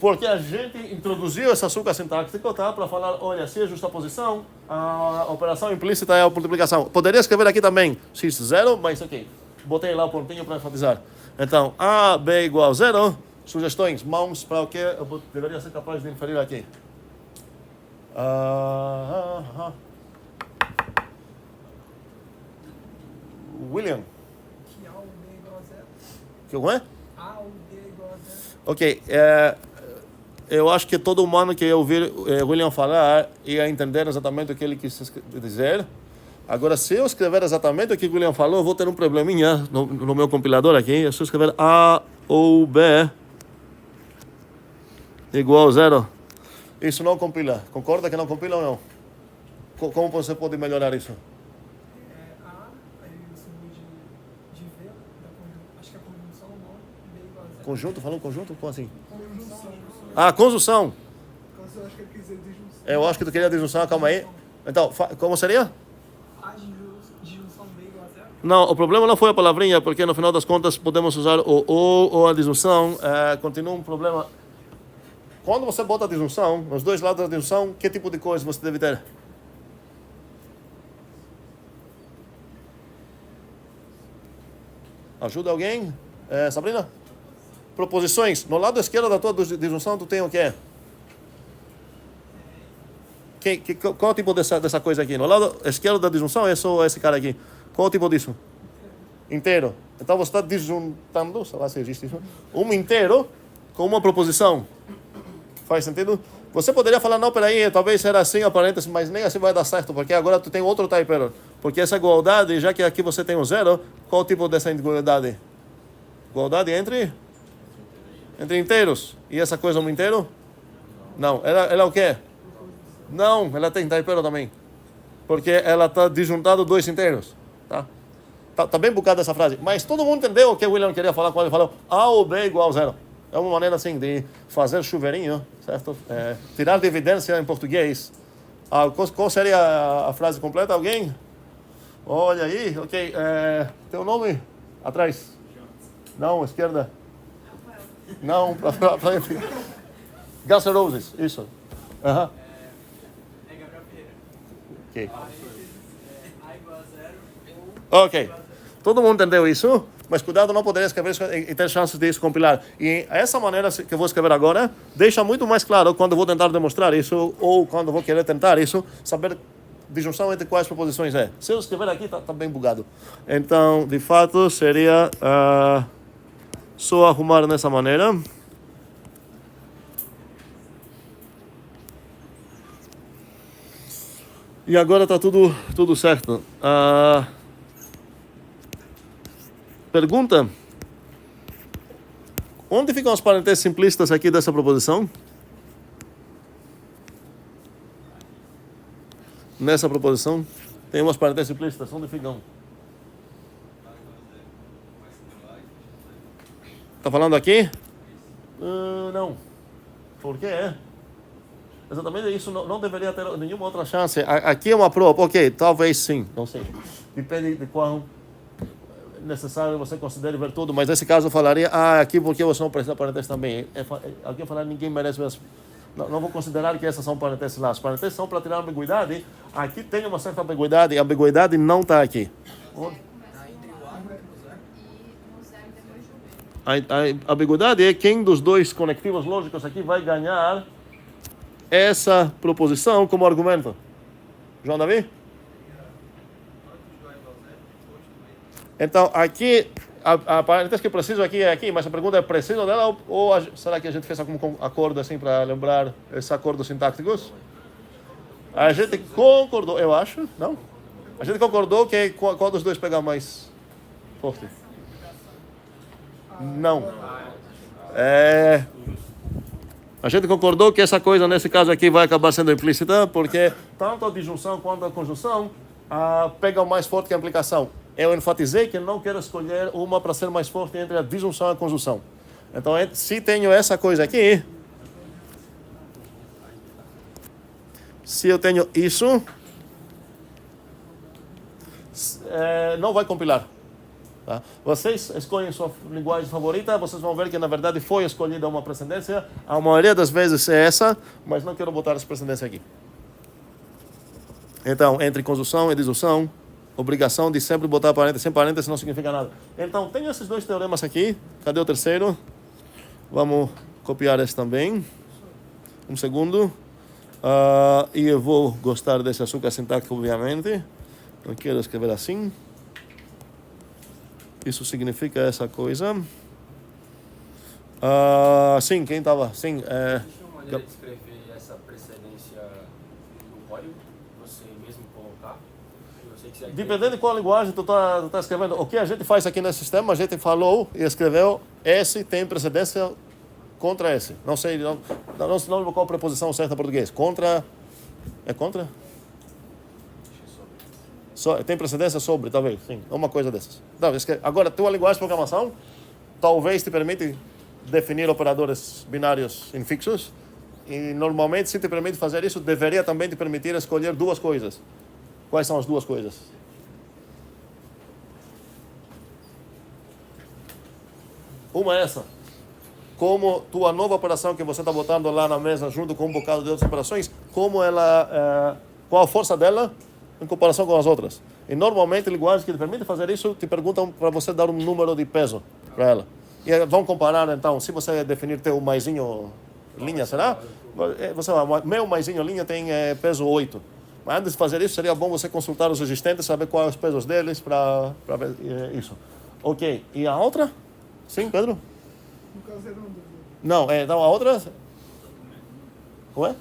Porque a gente introduziu esse açúcar sintático, tá? Para falar, olha, se é justaposição, a operação implícita é a multiplicação. Poderia escrever aqui também x0, mas ok. Botei lá o pontinho para enfatizar. Então, a, b igual a 0. Sugestões, mãos para o que eu deveria ser capaz de inferir aqui. William. Que A ou B igual a 0. Que como é? A ou B igual a 0. Ok. Eu acho que todo humano que ouvir William falar ia entender exatamente o que ele quis dizer. Agora, se eu escrever exatamente o que o William falou, eu vou ter um probleminha no meu compilador aqui. Se eu escrever A ou B igual a 0, isso não compila. Concorda que não compila ou não? Como você pode melhorar isso? A, aí o símbolo de V, acho que é conjunção, não, B igual a 0. Conjunto? Falando conjunto? Como assim? Conjunção. Conjunção. Eu acho que ele quis dizer disjunção. Eu acho que tu queria disjunção, calma aí. Então, como seria? A disjunção B igual a 0. Não, o problema não foi a palavrinha, porque no final das contas podemos usar o ou a disjunção. Continua um problema. Quando você bota a disjunção, nos dois lados da disjunção, que tipo de coisa você deve ter? Ajuda alguém? Sabrina? Proposições. No lado esquerdo da tua disjunção, tu tem o quê? Qual é o tipo dessa coisa aqui? No lado esquerdo da disjunção é só esse cara aqui. Qual é o tipo disso? Inteiro. Então você está disjuntando, sei lá se existe isso, um inteiro com uma proposição. Faz sentido? Você poderia falar, não, peraí, talvez era assim a parêntese, mas nem assim vai dar certo, porque agora tu tem outro type error. Porque essa igualdade, já que aqui você tem um 0, qual o tipo dessa igualdade? Igualdade entre inteiros. E essa coisa é um inteiro? Não. Ela é o quê? Não, ela tem type error também. Porque ela está disjuntando dois inteiros. Tá bem bocada essa frase. Mas todo mundo entendeu o que o William queria falar quando ele falou A ou B igual a 0. É uma maneira assim de fazer chuveirinho, certo? Tirar de evidência em português. Qual seria a frase completa? Alguém? Olha aí, ok. Teu nome? Atrás. Não, esquerda. Não, pra frente. Guns N' Roses, isso. É Gabriel Ferreira. Ok. A igual a 0 Ok. Todo mundo entendeu isso? Mas cuidado, não poderia escrever isso e ter chances de isso compilar. E essa maneira que eu vou escrever agora deixa muito mais claro quando eu vou tentar demonstrar isso ou quando eu vou querer tentar isso, saber disjunção entre quais proposições é. Se eu escrever aqui, tá bem bugado. Então, de fato, seria só arrumar dessa maneira. E agora está tudo certo. Pergunta: onde ficam as parênteses simplistas aqui dessa proposição? Nessa proposição tem umas parênteses simplistas. Onde ficam? Está falando aqui? Não. Por quê? Exatamente isso não deveria ter nenhuma outra chance. Aqui é uma prova. Ok, talvez sim. Não sei. Depende de qual necessário você considere ver tudo, mas nesse caso eu falaria, aqui porque você não precisa parênteses também. Aqui eu falar, ninguém merece mesmo. Não vou considerar que essas são parênteses lá. As parênteses são para tirar a ambiguidade. Aqui tem uma certa ambiguidade, e a ambiguidade não está aqui. A ambiguidade é quem dos dois conectivos lógicos aqui vai ganhar essa proposição como argumento. João Davi? Então, aqui, a parêntese que eu preciso aqui é aqui, mas a pergunta é, preciso dela ou será que a gente fez algum acordo assim para lembrar esses acordos sintáticos? A gente concordou, eu acho, não? A gente concordou que qual dos dois pegar mais forte? Não. A gente concordou que essa coisa, nesse caso aqui, vai acabar sendo implícita, porque tanto a disjunção quanto a conjunção pegam mais forte que a implicação. Eu enfatizei que não quero escolher uma para ser mais forte entre a disjunção e a conjunção. Então, se tenho essa coisa aqui, se eu tenho isso, não vai compilar. Tá? Vocês escolhem sua linguagem favorita, vocês vão ver que na verdade foi escolhida uma precedência. A maioria das vezes é essa, mas não quero botar essa precedência aqui. Então, entre conjunção e disjunção, obrigação de sempre botar parênteses. Sem parênteses não significa nada. Então, tem esses dois teoremas aqui. Cadê o terceiro? Vamos copiar esse também. Um segundo. E eu vou gostar desse açúcar sintático, obviamente. Não quero escrever assim. Isso significa essa coisa. Sim, quem estava? Sim. Existe uma maneira de escrever essa precedência no código? Você mesmo colocar? Se você quiser Dependendo de qual linguagem tu tá escrevendo. O que a gente faz aqui nesse sistema, a gente falou e escreveu esse tem precedência contra esse. Não sei, não lembro qual a preposição certa em português. Contra... É contra? Tem precedência sobre, talvez, sim. Uma coisa dessas. Agora, tua linguagem de programação talvez te permite definir operadores binários infixos. E normalmente, se te permite fazer isso, deveria também te permitir escolher duas coisas. Quais são as duas coisas? Uma é essa. Como tua nova operação que você está botando lá na mesa junto com um bocado de outras operações, como ela, qual a força dela em comparação com as outras. E normalmente linguagens que te permitem fazer isso te perguntam para você dar um número de peso para ela. E vão comparar então, se você definir teu maisinho linha, será? Você vai, meu maisinho linha tem peso 8. Mas antes de fazer isso, seria bom você consultar os existentes, saber quais os pesos deles para ver isso. Ok, e a outra? Sim, Pedro? No caso era um Não, então a outra... Como é?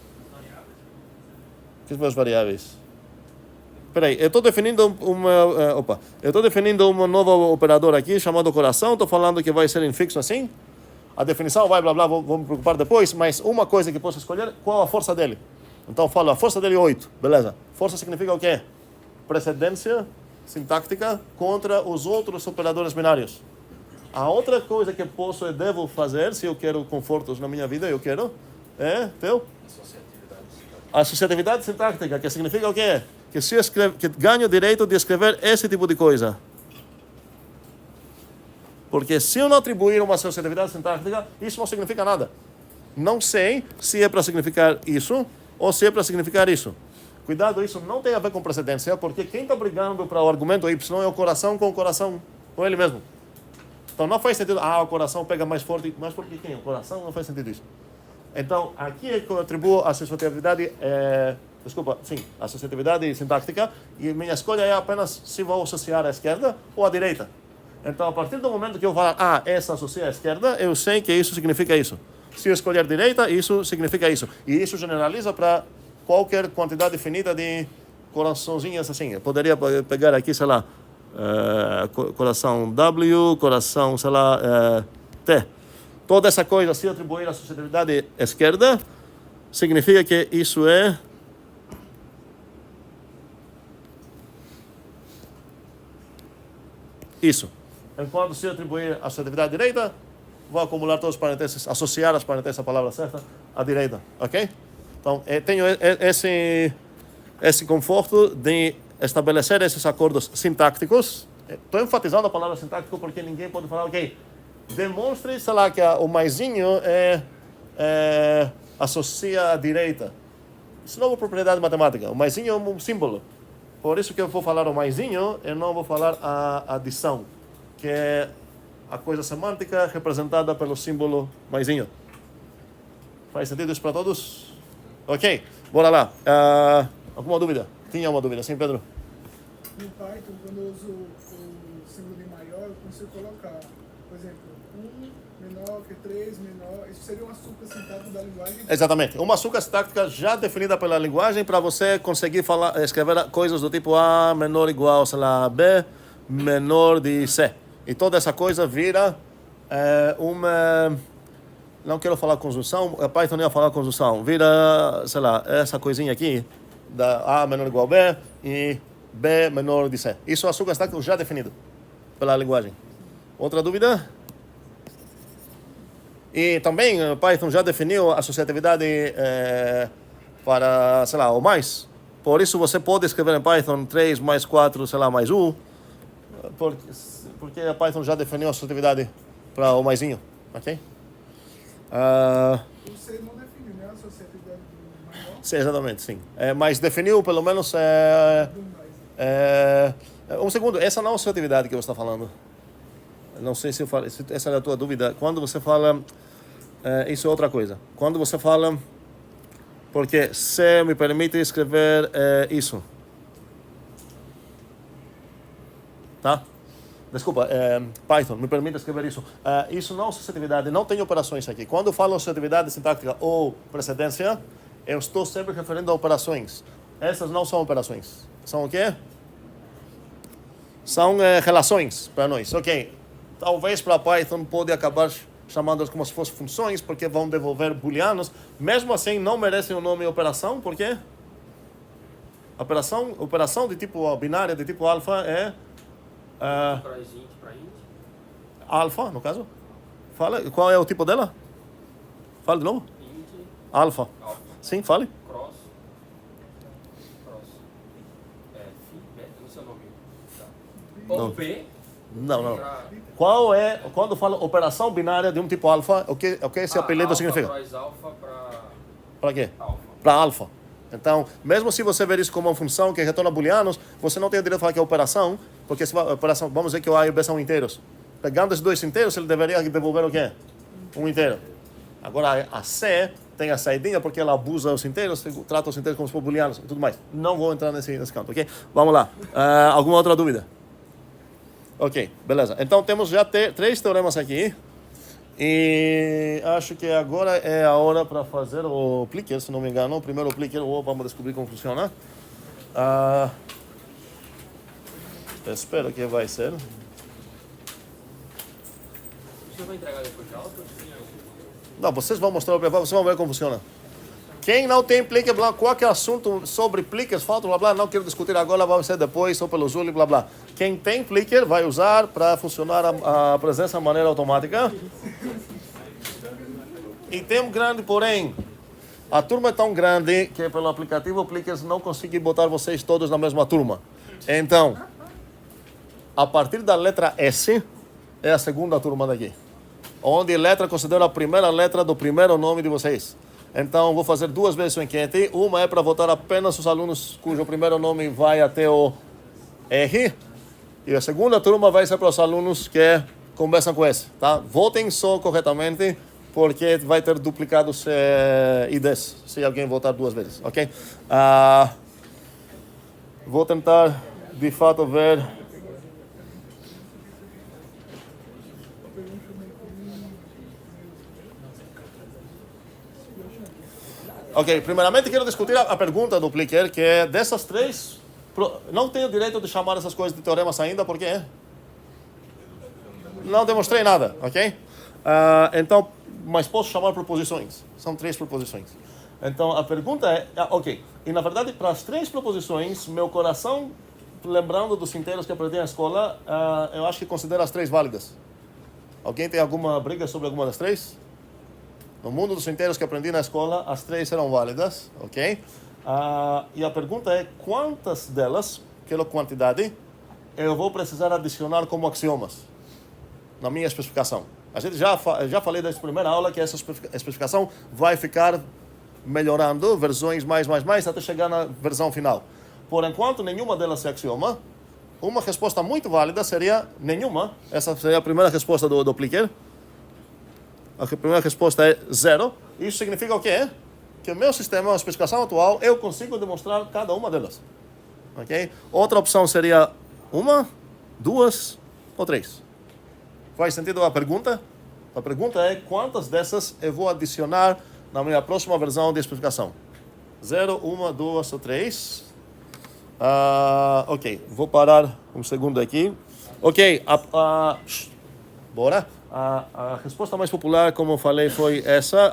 Que meus variáveis? Espera aí, eu estou definindo um novo operador aqui chamado coração. Estou falando que vai ser infixo assim. A definição vai blá blá, vou me preocupar depois. Mas uma coisa que posso escolher, qual a força dele? Então eu falo, a força dele é 8. Beleza. Força significa o quê? Precedência sintática contra os outros operadores binários. A outra coisa que posso e devo fazer, se eu quero confortos na minha vida, associatividade sintática, que significa o quê? Que ganho o direito de escrever esse tipo de coisa. Porque se eu não atribuir uma associatividade sintática, isso não significa nada. Não sei se é para significar isso ou se é para significar isso. Cuidado, isso não tem a ver com precedência, porque quem está brigando para o argumento Y é o coração, com ele mesmo. Então não faz sentido, o coração pega mais forte, mas por que quem? O coração não faz sentido isso. Então, aqui é que eu atribuo a associatividade, associatividade sintática, e minha escolha é apenas se vou associar à esquerda ou à direita. Então, a partir do momento que eu falar, essa associa à esquerda, eu sei que isso significa isso. Se eu escolher direita, isso significa isso. E isso generaliza para qualquer quantidade finita de coraçãozinhas assim. Eu poderia pegar aqui, sei lá, coração W, coração, sei lá, T. Toda essa coisa, se atribuir à associatividade esquerda, significa que isso é isso. Enquanto se atribuir à associatividade direita, vou acumular todos os parênteses, associar as parênteses à palavra certa à direita, ok? Então, tenho esse conforto de estabelecer esses acordos sintáticos. Estou enfatizando a palavra sintático porque ninguém pode falar, ok, demonstre, sei lá, que o maisinho associa à direita. Isso não é uma propriedade matemática. O maisinho é um símbolo. Por isso que eu vou falar o maisinho, eu não vou falar a adição, que é a coisa semântica representada pelo símbolo maisinho. Faz sentido isso para todos? Ok, bora lá. Alguma dúvida? Tinha uma dúvida, sim, Pedro? No Python, quando eu uso o símbolo de maior, eu consigo colocar, por exemplo, 1 menor que 3 menor. Isso seria um açúcar sintático da linguagem? Exatamente. Uma açúcar sintática já definida pela linguagem para você conseguir escrever coisas do tipo A menor ou igual, sei lá, B menor de C. E toda essa coisa vira uma... Não quero falar conjunção, a Python não ia falar conjunção. Vira, sei lá, essa coisinha aqui, da A menor ou igual a B e B menor de C. Isso é açúcar sintático já definido pela linguagem. Outra dúvida? E também o Python já definiu a associatividade para, sei lá, ou mais. Por isso você pode escrever em Python 3 mais 4, sei lá, mais 1. porque a Python já definiu a associatividade para o maisinho, ok? O C não definiu, né? A associatividade do maior Sim, exatamente, sim. Mas definiu, pelo menos, do mais. um segundo, essa não é a associatividade que você está falando. Não sei se eu falo, se essa é a tua dúvida. Quando você fala, isso é outra coisa. Quando você fala, porque C me permite escrever isso. Tá? Desculpa, Python me permite escrever isso. Isso não é associatividade, não tem operações aqui. Quando eu falo associatividade sintática ou precedência, eu estou sempre referindo a operações. Essas não são operações. São o quê? São relações para nós. Ok. Talvez para Python pode acabar chamando-as como se fossem funções, porque vão devolver booleanos. Mesmo assim, não merecem o nome operação, por quê? Operação de tipo binária, de tipo alfa é... Para int, para int. alfa, no caso. Fala, qual é o tipo dela? Fala de novo. Int, Alfa. alfa, Sim, fale. cross, f, beta, não sei o nome. Tá. Não. Ou b, Não. pra- Qual é, quando fala operação binária de um tipo alfa, o que esse apelido alfa significa? traz alfa para Para quê? alfa. Para alfa. Então, mesmo se você ver isso como uma função que retorna booleanos, você não tem o direito de falar que é operação, porque se operação, vamos dizer que o A e o B são inteiros. Pegando esses dois inteiros, ele deveria devolver o quê? Um inteiro. Agora, a C tem a saidinha porque ela abusa os inteiros, trata os inteiros como se fossem booleanos e tudo mais. Não vou entrar nesse canto, ok? Vamos lá. Alguma outra dúvida? Ok, beleza. Então, temos já 3 teoremas aqui. E acho que agora é a hora para fazer o Plicker, se não me engano. O primeiro Plicker, vamos descobrir como funciona. Espero que vai ser. Você vai entregar depois de aula? Não, vocês vão mostrar, vocês vão ver como funciona. Quem não tem Plicker, blá, qualquer assunto sobre Plickers, falta, blá, blá, não quero discutir agora, vai ser depois, ou pelo Zoom, blá, blá. Quem tem Plicker vai usar para funcionar a presença de maneira automática. E tem um grande porém. A turma é tão grande que pelo aplicativo Plickers não consegui botar vocês todos na mesma turma. Então, a partir da letra S, é a segunda turma daqui. Onde letra considera a primeira letra do primeiro nome de vocês. Então, vou fazer 2 vezes a enquete. Uma é para votar apenas os alunos cujo primeiro nome vai até o R. E a segunda turma vai ser para os alunos que começam com S. Tá? Votem só corretamente, porque vai ter duplicados IDs se alguém votar 2 vezes. Ok? Vou tentar, de fato, ver... Ok, primeiramente quero discutir a pergunta do Plicker, que é dessas 3, não tenho direito de chamar essas coisas de teoremas ainda, porque não demonstrei nada, ok? Então, mas posso chamar proposições, são 3 proposições. Então, a pergunta é, ok, e na verdade, para as 3 proposições, meu coração, lembrando dos inteiros que aprendi na escola, eu acho que considera as 3 válidas. Alguém tem alguma briga sobre alguma das 3? No mundo dos inteiros que aprendi na escola, as 3 serão válidas, ok? E a pergunta é, quantas delas, pela quantidade, eu vou precisar adicionar como axiomas na minha especificação? A gente já falei dessa primeira aula que essa especificação vai ficar melhorando, versões mais, até chegar na versão final. Por enquanto, nenhuma delas é axioma. Uma resposta muito válida seria nenhuma. Essa seria a primeira resposta do Plicker. A primeira resposta é 0. Isso significa o quê? Que o meu sistema, a especificação atual, eu consigo demonstrar cada uma delas. Ok? Outra opção seria 1, 2 ou 3. Faz sentido a pergunta? A pergunta é quantas dessas eu vou adicionar na minha próxima versão de especificação. 0, 1, 2 ou 3. Ok, vou parar um segundo aqui. Ok, bora. A resposta mais popular, como eu falei, foi essa,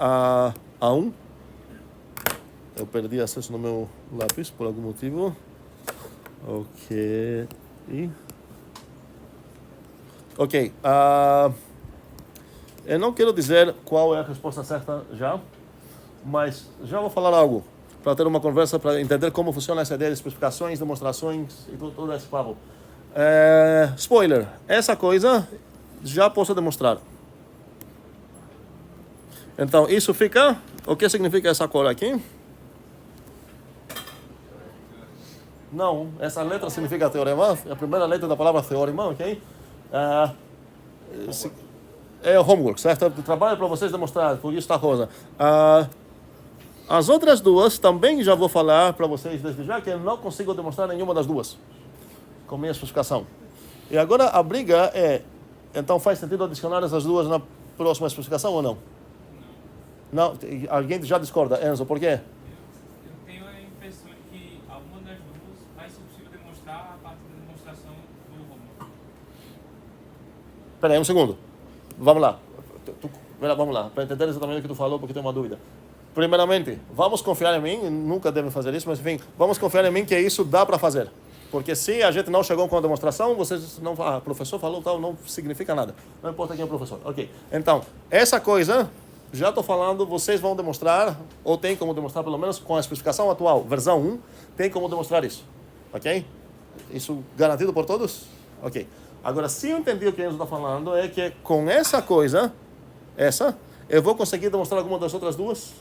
a 1. Eu perdi acesso no meu lápis por algum motivo. Ok. Ok. Eu não quero dizer qual é a resposta certa já, mas já vou falar algo para ter uma conversa, para entender como funciona essa ideia de especificações, demonstrações e todo esse papo. Spoiler, essa coisa já posso demonstrar. Então, isso fica... O que significa essa cor aqui? Não, essa letra significa teorema. É a primeira letra da palavra teorema, ok? É o homework, certo? É o trabalho para vocês demonstrar, por isso está rosa. As outras duas também já vou falar para vocês desde já que eu não consigo demonstrar nenhuma das duas com minha especificação. E agora a briga é, então faz sentido adicionar essas duas na próxima especificação ou não? Não. Alguém já discorda, Enzo, por quê? Eu tenho a impressão de que alguma das duas vai ser possível demonstrar a parte da demonstração do Romulo. Espera aí, um segundo. Vamos lá. Vamos lá, para entender exatamente o que tu falou, porque tenho uma dúvida. Primeiramente, vamos confiar em mim, nunca devem fazer isso, mas enfim, vamos confiar em mim que isso dá para fazer. Porque se a gente não chegou com a demonstração, vocês não falam, o professor falou tal, não significa nada. Não importa quem é o professor. Ok. Então, essa coisa, já estou falando, vocês vão demonstrar, ou tem como demonstrar pelo menos com a especificação atual, versão 1, tem como demonstrar isso. Ok? Isso garantido por todos? Ok. Agora, se eu entendi o que Enzo está falando, é que com essa coisa, eu vou conseguir demonstrar alguma das outras duas?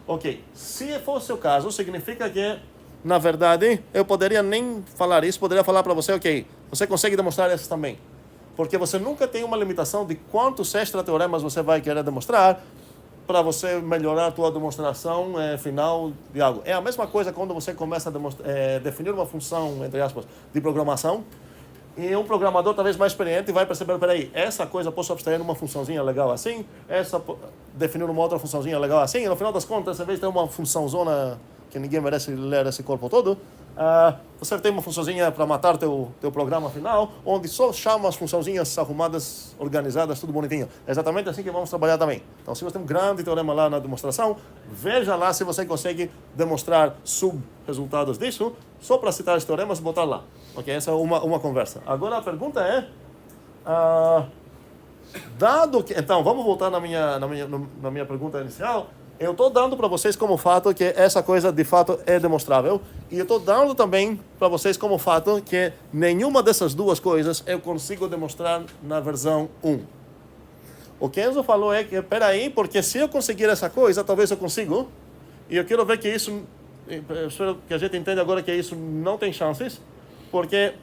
Ok. Se fosse o caso, significa que, na verdade, eu poderia nem falar isso, poderia falar para você, ok, você consegue demonstrar essas também. Porque você nunca tem uma limitação de quantos extra-teoremas você vai querer demonstrar para você melhorar a tua demonstração final de algo. É a mesma coisa quando você começa a definir uma função, entre aspas, de programação, e um programador talvez mais experiente vai perceber, peraí, essa coisa posso abstrair numa funçãozinha legal assim, definir uma outra funçãozinha legal assim, e no final das contas, em vez de ter uma funçãozona que ninguém merece ler esse corpo todo, você tem uma funçãozinha para matar teu programa final, onde só chama as funçãozinhas arrumadas, organizadas, tudo bonitinho. É exatamente assim que vamos trabalhar também. Então, se você tem um grande teorema lá na demonstração, veja lá se você consegue demonstrar sub-resultados disso, só para citar os teoremas e botar lá. Ok, essa é uma conversa. Agora a pergunta é, dado que... Então, vamos voltar na minha pergunta inicial. Eu estou dando para vocês como fato que essa coisa de fato é demonstrável. E eu estou dando também para vocês como fato que nenhuma dessas duas coisas eu consigo demonstrar na versão 1. O que Enzo falou é que, peraí, porque se eu conseguir essa coisa, talvez eu consigo. E eu quero ver que isso, eu espero que a gente entenda agora que isso não tem chances. Porque,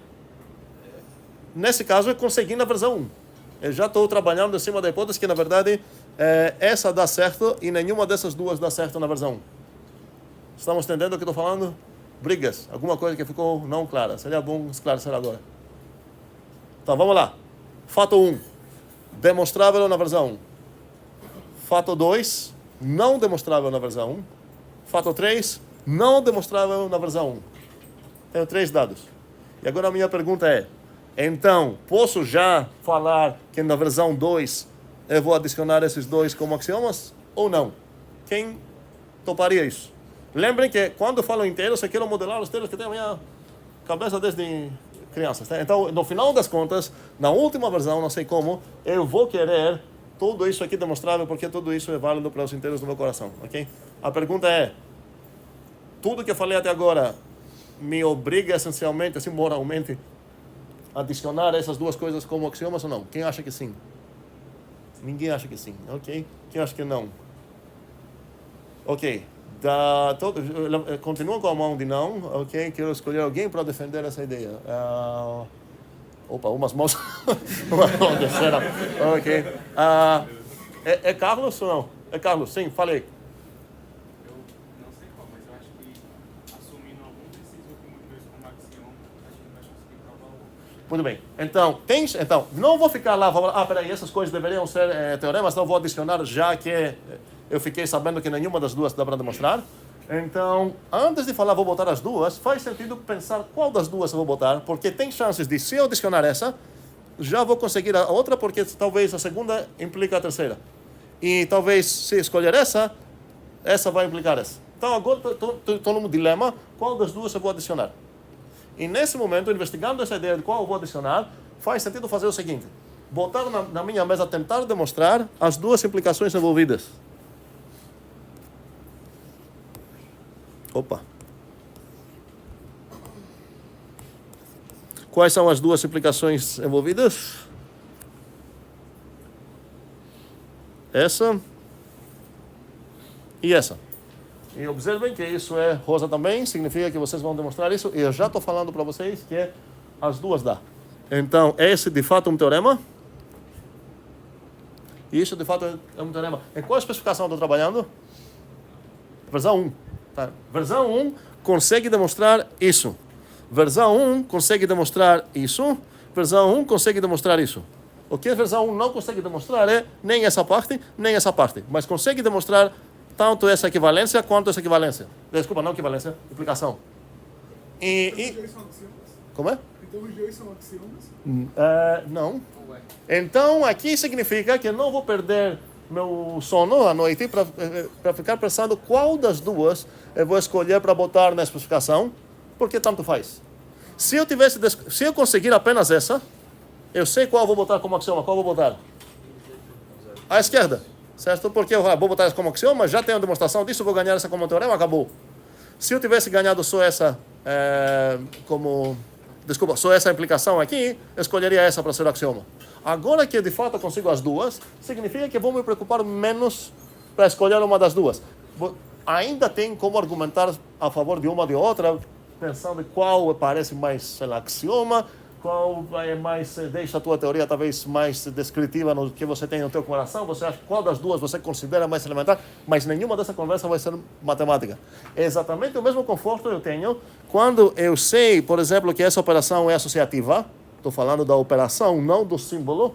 nesse caso, eu consegui na versão 1. Eu já estou trabalhando em cima da hipótese que, na verdade, essa dá certo e nenhuma dessas duas dá certo na versão 1. Estamos entendendo o que estou falando? Brigas, alguma coisa que ficou não clara. Seria bom esclarecer agora. Então, vamos lá. Fato 1, demonstrável na versão 1. Fato 2, não demonstrável na versão 1. Fato 3, não demonstrável na versão 1. Tenho 3 dados. E agora a minha pergunta é, então, posso já falar que na versão 2 eu vou adicionar esses dois como axiomas ou não? Quem toparia isso? Lembrem que quando eu falo inteiros, eu quero modelar os inteiros que tem na minha cabeça desde crianças. Tá? Então, no final das contas, na última versão, não sei como, eu vou querer tudo isso aqui demonstrável porque tudo isso é válido para os inteiros do meu coração. Ok? A pergunta é, tudo que eu falei até agora me obriga essencialmente, assim, moralmente, a adicionar essas duas coisas como axiomas ou não? Quem acha que sim? Ninguém acha que sim, ok? Quem acha que não? Ok. Continuam com a mão de não, ok? Quero escolher alguém para defender essa ideia. Opa, umas mãos. Uma mão terceira. Ok. É Carlos ou não? É Carlos, sim, falei. Eu não sei qual, mas eu acho que assumindo algum desses últimos dois como axioma, a gente vai conseguir provar o outro. Muito bem. Então, não vou ficar lá, peraí, essas coisas deveriam ser teoremas, não vou adicionar já que eu fiquei sabendo que nenhuma das duas dá para demonstrar. Então, antes de falar vou botar as duas, faz sentido pensar qual das duas eu vou botar, porque tem chances de, se eu adicionar essa, já vou conseguir a outra, porque talvez a segunda implica a terceira. E talvez, se escolher essa vai implicar essa. Então, agora estou num dilema, qual das duas eu vou adicionar? E nesse momento, investigando essa ideia de qual eu vou adicionar, faz sentido fazer o seguinte, botar na minha mesa, tentar demonstrar as duas implicações envolvidas. Opa. Quais são as duas implicações envolvidas? Essa e essa. E observem que isso é rosa também, significa que vocês vão demonstrar isso, e eu já estou falando para vocês que as duas dá. Então, esse de fato é um teorema. Isso de fato é um teorema. Em qual especificação eu estou trabalhando? Versão 1. Tá? Versão 1 consegue demonstrar isso. Versão 1 consegue demonstrar isso. Versão 1 consegue demonstrar isso. O que a versão 1 não consegue demonstrar é nem essa parte, nem essa parte. Mas consegue demonstrar tanto essa equivalência quanto essa equivalência. Desculpa, não equivalência, implicação. Então os dois são axiomas? Como é? Então os dois são axiomas? Não. Então aqui significa que eu não vou perder meu sono à noite para ficar pensando qual das duas eu vou escolher para botar na especificação, porque tanto faz. Se eu conseguir apenas essa, eu sei qual eu vou botar como axioma. Qual eu vou botar? À esquerda, certo? Porque eu vou botar essa como axioma, já tenho a demonstração disso, vou ganhar essa como teorema, acabou. Se eu tivesse ganhado só essa só essa implicação aqui, eu escolheria essa para ser o axioma. Agora que de fato eu consigo as duas, significa que vou me preocupar menos para escolher uma das duas. Ainda tem como argumentar a favor de uma ou de outra, pensando qual parece mais, sei lá, axioma, qual é mais, deixa a tua teoria talvez mais descritiva no que você tem no teu coração, você acha qual das duas você considera mais elementar, mas nenhuma dessa conversa vai ser matemática. É exatamente o mesmo conforto eu tenho quando eu sei, por exemplo, que essa operação é associativa. Estou falando da operação, não do símbolo.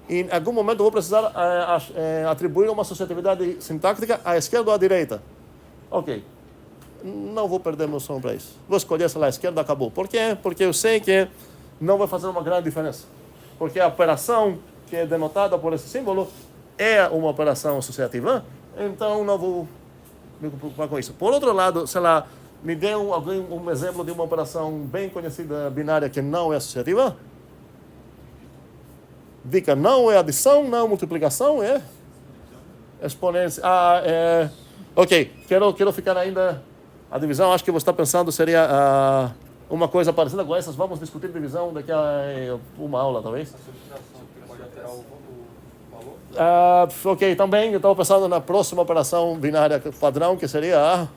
E em algum momento eu vou precisar atribuir uma associatividade sintática à esquerda ou à direita. Ok. Não vou perder meu sono para isso. Vou escolher essa lá à esquerda, acabou. Por quê? Porque eu sei que não vai fazer uma grande diferença. Porque a operação que é denotada por esse símbolo é uma operação associativa, então não vou me preocupar com isso. Por outro lado, sei lá, me dê um exemplo de uma operação bem conhecida binária que não é associativa. Dica, não é adição, não é multiplicação, é exponência. Ok, quero ficar ainda... A divisão, acho que você está pensando, seria uma coisa parecida com essas. Vamos discutir divisão daqui a uma aula, talvez. Pode alterar o valor? Ok, também eu estava pensando na próxima operação binária padrão, que seria a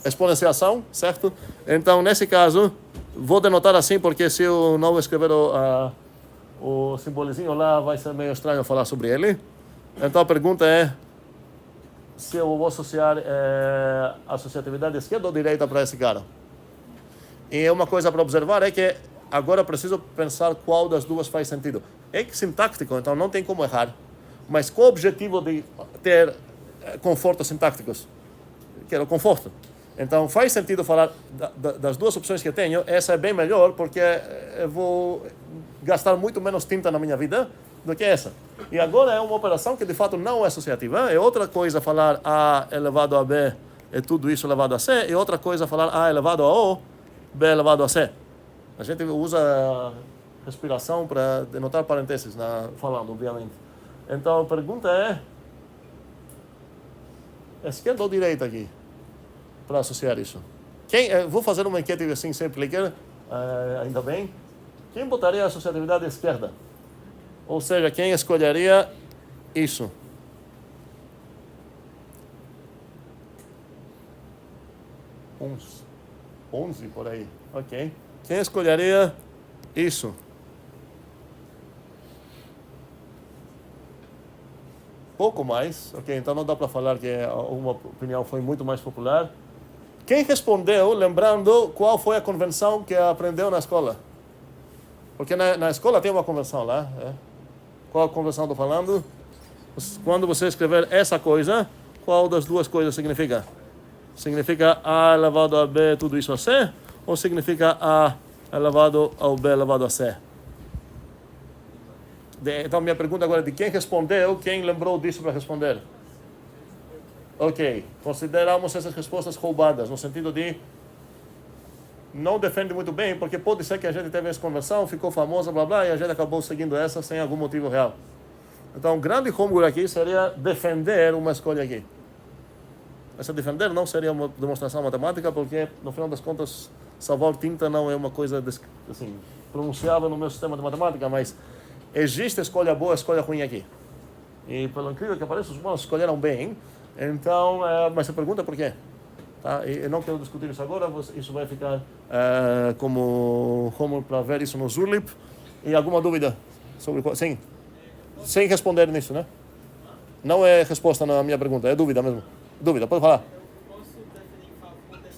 exponenciação, certo? Então, nesse caso, vou denotar assim, porque se eu não escrever o simbolizinho lá, vai ser meio estranho falar sobre ele. Então, a pergunta é se eu vou associar a associatividade esquerda ou direita para esse cara. E uma coisa para observar é que agora eu preciso pensar qual das duas faz sentido. É sintático, então não tem como errar. Mas qual o objetivo de ter confortos sintáticos? Quero conforto. Então faz sentido falar das duas opções que eu tenho. Essa é bem melhor porque eu vou gastar muito menos tinta na minha vida do que essa. E agora é uma operação que de fato não é associativa. É outra coisa falar A elevado a B é tudo isso elevado a C. E outra coisa falar A elevado a O, B elevado a C. A gente usa a respiração para denotar parênteses, falando, obviamente. Então a pergunta é: esquerda ou direita aqui? Para associar isso. Vou fazer uma enquete assim, sem clicker, ainda bem. Quem botaria a associatividade esquerda? Ou seja, quem escolheria isso? Uns 11 por aí. Ok. Quem escolheria isso? Pouco mais. Ok, então não dá para falar que uma opinião foi muito mais popular. Quem respondeu, lembrando qual foi a convenção que aprendeu na escola? Porque na escola tem uma convenção lá. Qual a convenção estou falando? Quando você escrever essa coisa, qual das duas coisas significa? Significa A elevado a B, tudo isso a C? Ou significa A elevado ao B elevado a C? Então, minha pergunta agora é de quem respondeu, quem lembrou disso para responder? Ok, consideramos essas respostas roubadas, no sentido de não defende muito bem, porque pode ser que a gente teve essa conversão, ficou famosa, blá blá, e a gente acabou seguindo essa sem algum motivo real. Então, o grande homework aqui seria defender uma escolha aqui. Essa defender não seria uma demonstração matemática, porque, no final das contas, salvar tinta não é uma coisa assim, pronunciável no meu sistema de matemática, mas existe escolha boa, escolha ruim aqui. E pelo incrível que pareça, os humanos escolheram bem. Então, mas você pergunta por quê? Tá? E eu não quero discutir isso agora, isso vai ficar como homework para ver isso no Zurlip. E alguma dúvida sobre qual? Sim. Sem responder nisso, né? Não é resposta na minha pergunta, é dúvida mesmo. Dúvida, pode falar. Eu posso preferir em favor de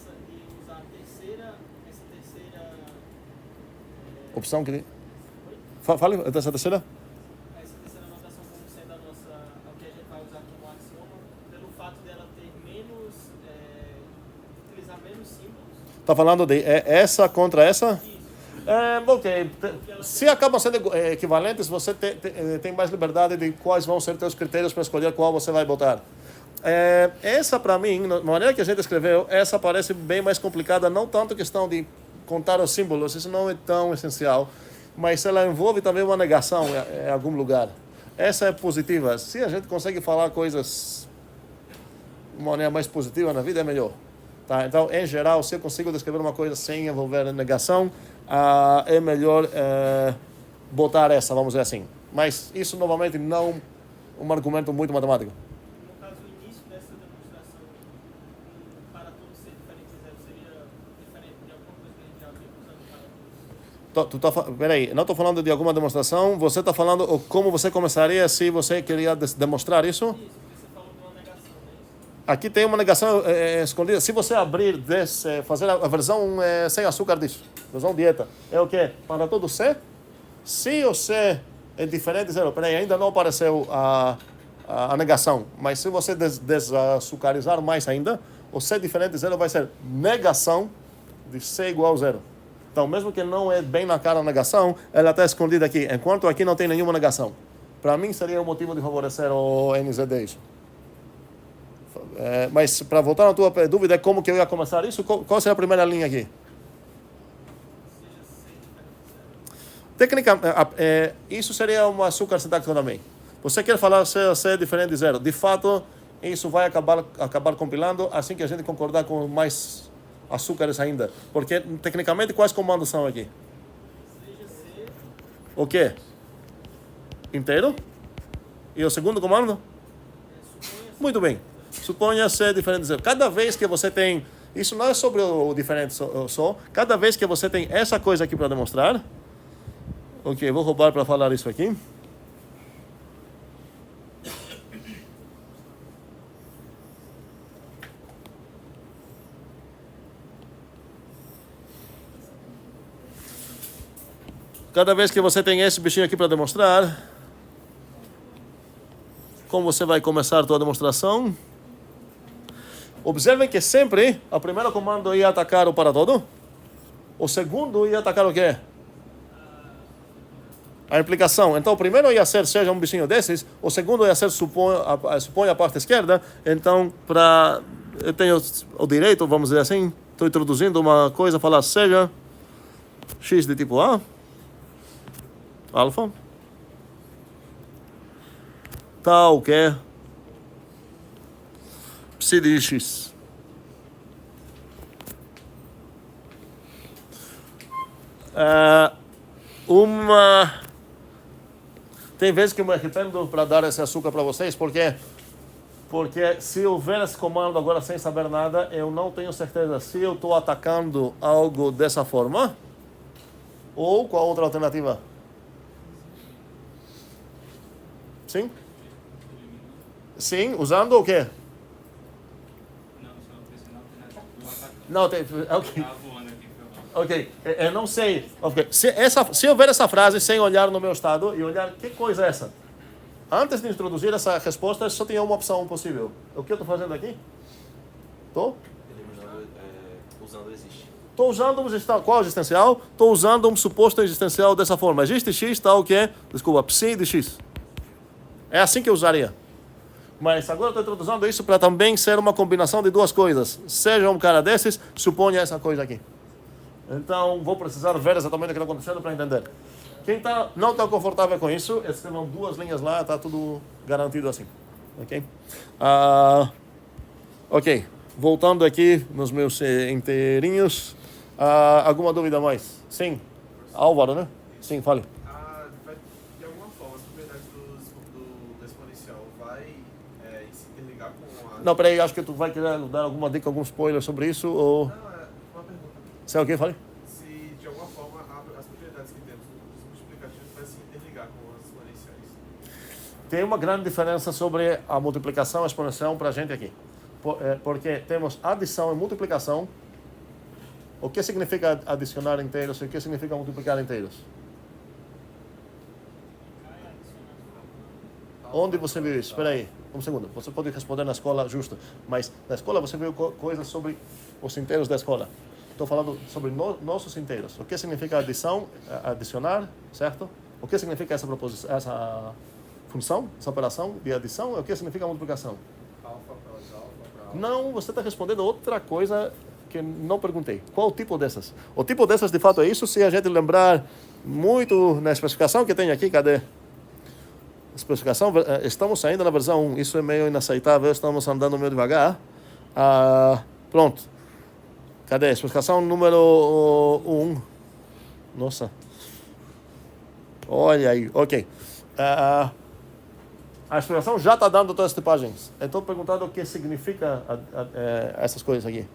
usar essa terceira Opção que... Fale, essa terceira? notação como sendo o que a gente vai usar como axioma, pelo fato dela ter menos, utilizar menos símbolos. Está falando de essa contra essa? Ok. Se acabam sendo equivalentes, você tem mais liberdade de quais vão ser seus critérios para escolher qual você vai botar. Essa, para mim, na maneira que a gente escreveu, essa parece bem mais complicada, não tanto questão de contar os símbolos, isso não é tão essencial, mas ela envolve também uma negação em algum lugar. Essa é positiva. Se a gente consegue falar coisas de uma maneira mais positiva na vida, é melhor. Tá? Então, em geral, se eu consigo descrever uma coisa sem envolver negação, é melhor botar essa, vamos dizer assim. Mas isso, novamente, não um argumento muito matemático. No caso, o início dessa demonstração para todos ser diferente de zero seria diferente de alguma coisa que a gente já viu usando para todos. Peraí, não estou falando de alguma demonstração, você está falando como você começaria se você queria demonstrar isso? Isso, porque você falou de uma negação, não é isso? Aqui tem uma negação escondida. Se você abrir, fazer a versão sem açúcar disso, versão dieta, é o quê? Para todo C? Se o C é diferente de zero, peraí, ainda não apareceu a negação, mas se você desaçucarizar mais ainda, o C diferente de zero vai ser negação de C igual a zero. Então, mesmo que não é bem na cara a negação, ela está escondida aqui, enquanto aqui não tem nenhuma negação. Para mim, seria o motivo de favorecer o NZD isso. Mas, para voltar na tua dúvida, como que eu ia começar isso? Qual seria a primeira linha aqui? Técnica, isso seria um açúcar sintático também. Você quer falar C diferente de zero. De fato, isso vai acabar compilando assim que a gente concordar com mais açúcares ainda. Porque, tecnicamente, quais comandos são aqui? O quê? Inteiro? E o segundo comando? Muito bem. Suponha C diferente de zero. Cada vez que você tem... Isso não é sobre o diferente só. Cada vez que você tem essa coisa aqui para demonstrar... Ok, vou roubar para falar isso aqui. Cada vez que você tem esse bichinho aqui para demonstrar, como você vai começar a sua demonstração? Observem que sempre o primeiro comando ia atacar o para todo, o segundo ia atacar o quê? A implicação. Então, o primeiro ia ser, seja um bichinho desses, o segundo ia ser, supõe a parte esquerda. Então, eu tenho o direito, vamos dizer assim, estou introduzindo uma coisa, falar seja x de tipo A, alfa, tal que psi de x. Tem vezes que eu me arrependo para dar esse açúcar para vocês, porque se houver esse comando agora sem saber nada, eu não tenho certeza se eu estou atacando algo dessa forma ou com a outra alternativa. Sim? Sim, usando o quê? Não, só pensei na alternativa do atacante. Não, tem... Ok. Tá voando aqui, foi mal. Ok, eu não sei. Okay. Se eu ver essa frase sem olhar no meu estado e olhar que coisa é essa, antes de introduzir essa resposta, só tinha uma opção possível. O que eu estou fazendo aqui? Estou? Usando existe. Estou usando um existencial. Qual existencial? Estou usando um suposto existencial dessa forma. Existe x, tal o que? Desculpa, psi de x. É assim que eu usaria. Mas agora estou introduzindo isso para também ser uma combinação de duas coisas. Seja um cara desses, suponha essa coisa aqui. Então, vou precisar ver exatamente o que está acontecendo para entender. Quem não está confortável com isso, escrevam duas linhas lá, está tudo garantido assim. Ok? Ok. Voltando aqui nos meus inteirinhos. Alguma dúvida mais? Sim? Professor, Álvaro, né? Sim, fale. De alguma forma, as propriedades do exponencial vai se interligar com a... Não, peraí, acho que tu vai querer dar alguma dica, algum spoiler sobre isso, ou... Não, é uma pergunta. Sei o que, fale? Se de alguma forma as propriedades que temos dos multiplicativos vai se interligar com as exponenciais. Tem uma grande diferença sobre a multiplicação e a exponencial para a gente aqui. Porque temos adição e multiplicação. O que significa adicionar inteiros e o que significa multiplicar inteiros? Onde você viu isso? Espera aí, um segundo. Você pode responder na escola, justo. Mas na escola você viu coisas sobre os inteiros da escola. Estou falando sobre nossos inteiros. O que significa adição, adicionar, certo? O que significa essa função, essa operação de adição? E o que significa multiplicação? Alfa plus alfa para alfa. Não, você está respondendo outra coisa que não perguntei. Qual o tipo dessas? O tipo dessas, de fato, é isso, se a gente lembrar muito na especificação que tem aqui. Cadê? Especificação, estamos ainda na versão 1, isso é meio inaceitável, estamos andando meio devagar. Pronto. Cadê? Especificação número 1. Nossa. Olha aí, ok. A explicação já está dando todas as tipagens. Estou perguntando o que significa essas coisas aqui.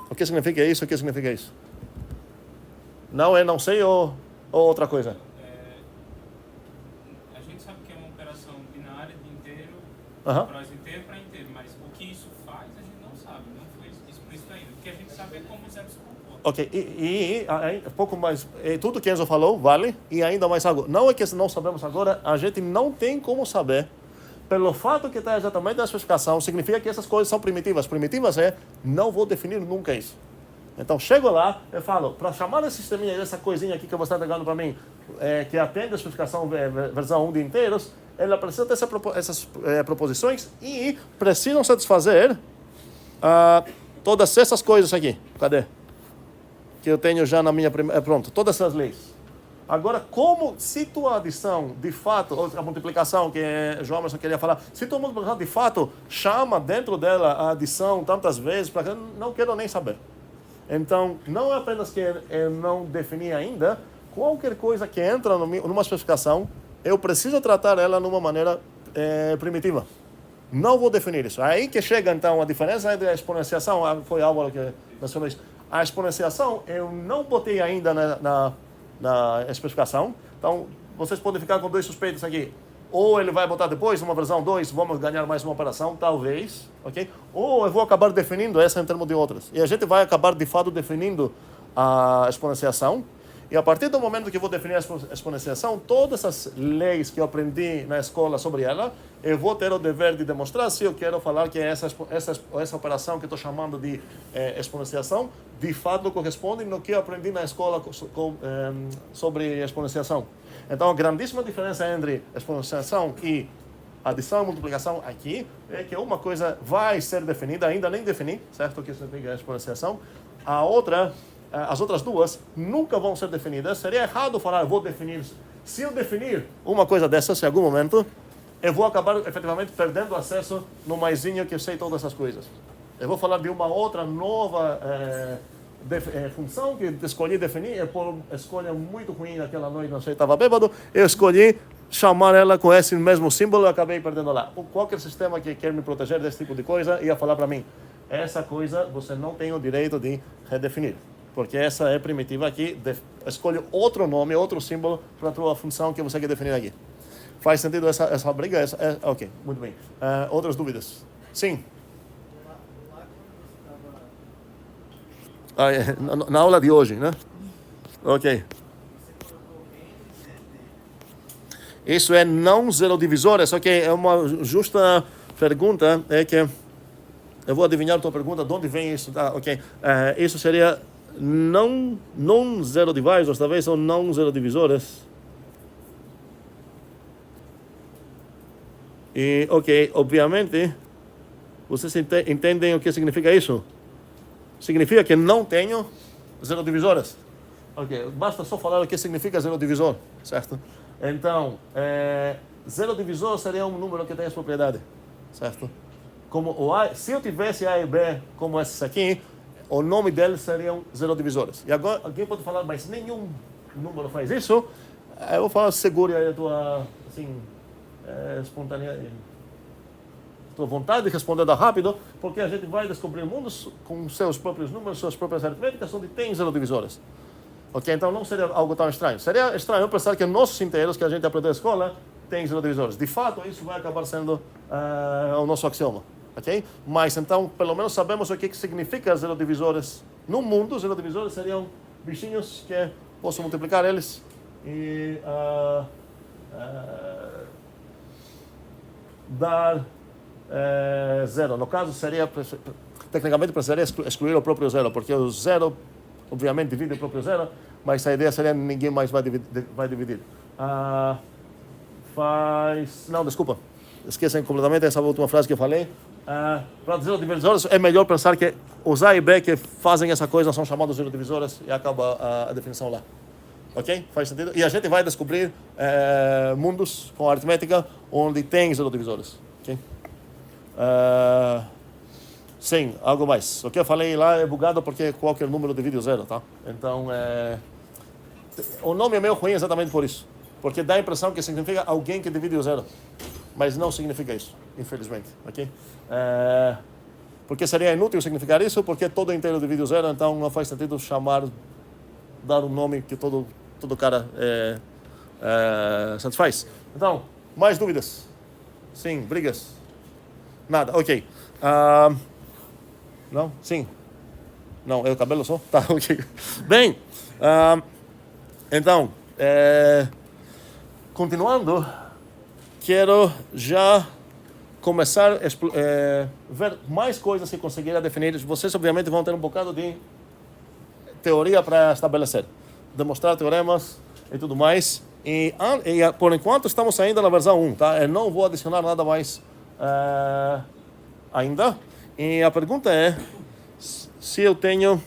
O que significa isso? O que significa isso? Não é não sei ou outra coisa? A gente sabe que é uma operação binária de inteiro Aham. para inteiro para inteiro, mas o que isso faz a gente não sabe, não foi explícito ainda. O que a gente sabe é como o zero se comporta. Ok, e pouco mais, tudo que Enzo falou vale, e ainda mais algo. Não é que não sabemos agora, a gente não tem como saber. Pelo fato que está exatamente na especificação, significa que essas coisas são primitivas. Primitivas não vou definir nunca isso. Então, chego lá e falo, para chamar esse sisteminha, essa coisinha aqui que você está entregando para mim, que atende a especificação versão 1 de inteiros, ela precisa ter essas proposições e precisam satisfazer todas essas coisas aqui. Cadê? Que eu tenho já na minha primeira... Pronto, todas essas leis. Agora, como se tua adição, de fato, ou a multiplicação, que João Emerson queria falar, se tua multiplicação, de fato, chama dentro dela a adição tantas vezes, para que não quero nem saber. Então, não é apenas que eu não defini ainda, qualquer coisa que entra numa especificação, eu preciso tratar ela de uma maneira primitiva. Não vou definir isso. Aí que chega, então, a diferença entre a exponenciação, foi Álvaro que mencionou isso. A exponenciação, eu não botei ainda na especificação. Então, vocês podem ficar com dois suspeitos aqui. Ou ele vai botar depois, uma versão 2, vamos ganhar mais uma operação, talvez. Ok? Ou eu vou acabar definindo essa em termos de outras. E a gente vai acabar, de fato, definindo a exponenciação. E a partir do momento que eu vou definir a exponenciação, todas as leis que eu aprendi na escola sobre ela, eu vou ter o dever de demonstrar se eu quero falar que essa operação que estou chamando de exponenciação, de fato corresponde no que eu aprendi na escola sobre exponenciação. Então, a grandíssima diferença entre exponenciação e adição e multiplicação aqui é que uma coisa vai ser definida, ainda nem defini, certo? O que significa a exponenciação. A outra... As outras duas nunca vão ser definidas. Seria errado falar, eu vou definir. Se eu definir uma coisa dessas em algum momento, eu vou acabar efetivamente perdendo acesso no maisinho que eu sei todas essas coisas. Eu vou falar de uma outra nova função que escolhi definir. Por escolha muito ruim naquela noite, não sei, estava bêbado. Eu escolhi chamar ela com esse mesmo símbolo e acabei perdendo lá. Qualquer sistema que quer me proteger desse tipo de coisa ia falar para mim, essa coisa você não tem o direito de redefinir. Porque essa é primitiva aqui, escolhe outro nome, outro símbolo para a tua função que você quer definir aqui. Faz sentido essa briga? Ok, muito bem. Outras dúvidas? Sim? Na aula de hoje, né? Ok. Isso é não zero divisores, só que é uma justa pergunta, é que... Eu vou adivinhar a tua pergunta, de onde vem isso? Ok. Isso seria... não zero divisors, talvez, ou não zero divisores. E, ok, obviamente, vocês entendem o que significa isso? Significa que não tenho zero divisores. Ok, basta só falar o que significa zero divisor, certo? Então, zero divisor seria um número que tem essa propriedade, certo? Como o A, se eu tivesse A e B como esses aqui, o nome deles seriam zero divisores. E agora alguém pode falar, mas nenhum número faz isso, eu vou falar, segure a tua, assim, espontânea, tua vontade de responder rápido, porque a gente vai descobrir mundos com seus próprios números, suas próprias aritméticas, onde tem zero divisores. Ok? Então não seria algo tão estranho. Seria estranho pensar que nossos inteiros que a gente aprendeu na escola têm zero divisores. De fato, isso vai acabar sendo o nosso axioma. Ok? Mas então, pelo menos sabemos o que significa zero divisores. No mundo, zero divisores seriam bichinhos que posso multiplicar eles e dar zero. No caso, tecnicamente precisaria excluir o próprio zero, porque o zero, obviamente, divide o próprio zero, mas a ideia seria que ninguém mais vai dividir. Não, desculpa. Esquecem completamente essa última frase que eu falei. Para zero divisores, é melhor pensar que os A e B que fazem essa coisa são chamados zero divisores e acaba a definição lá. Ok? Faz sentido? E a gente vai descobrir mundos com aritmética onde tem zero divisores. Ok? Sim, algo mais. O que eu falei lá é bugado porque qualquer número divide o zero, tá? Então, o nome é meio ruim exatamente por isso. Porque dá a impressão que significa alguém que divide o zero. Mas não significa isso, infelizmente. Ok? Porque seria inútil significar isso, porque todo inteiro divide o zero, então não faz sentido dar um nome que todo cara satisfaz. Então, mais dúvidas? Sim, brigas? Nada, ok. Não? Sim? Não, é o cabelo só? Tá, ok. Bem, então, continuando, quero já começar a ver mais coisas que conseguiria definir. Vocês, obviamente, vão ter um bocado de teoria para estabelecer, demonstrar teoremas e tudo mais. E por enquanto, estamos ainda na versão 1, tá? Eu não vou adicionar nada mais ainda. E a pergunta é se eu tenho...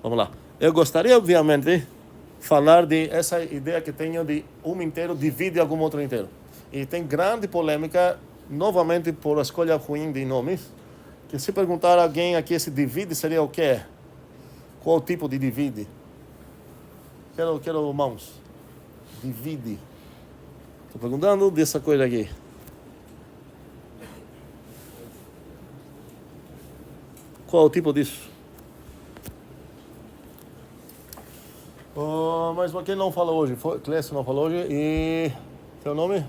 Vamos lá. Eu gostaria, obviamente, falar de essa ideia que tenho de um inteiro divide algum outro inteiro. E tem grande polêmica, novamente por a escolha ruim de nomes, que se perguntar a alguém aqui se divide seria o quê? Qual tipo de divide? Quero mãos. Divide. Estou perguntando dessa coisa aqui. Qual o tipo disso? Mas quem não falou hoje? Clécio não falou hoje e... Teu nome?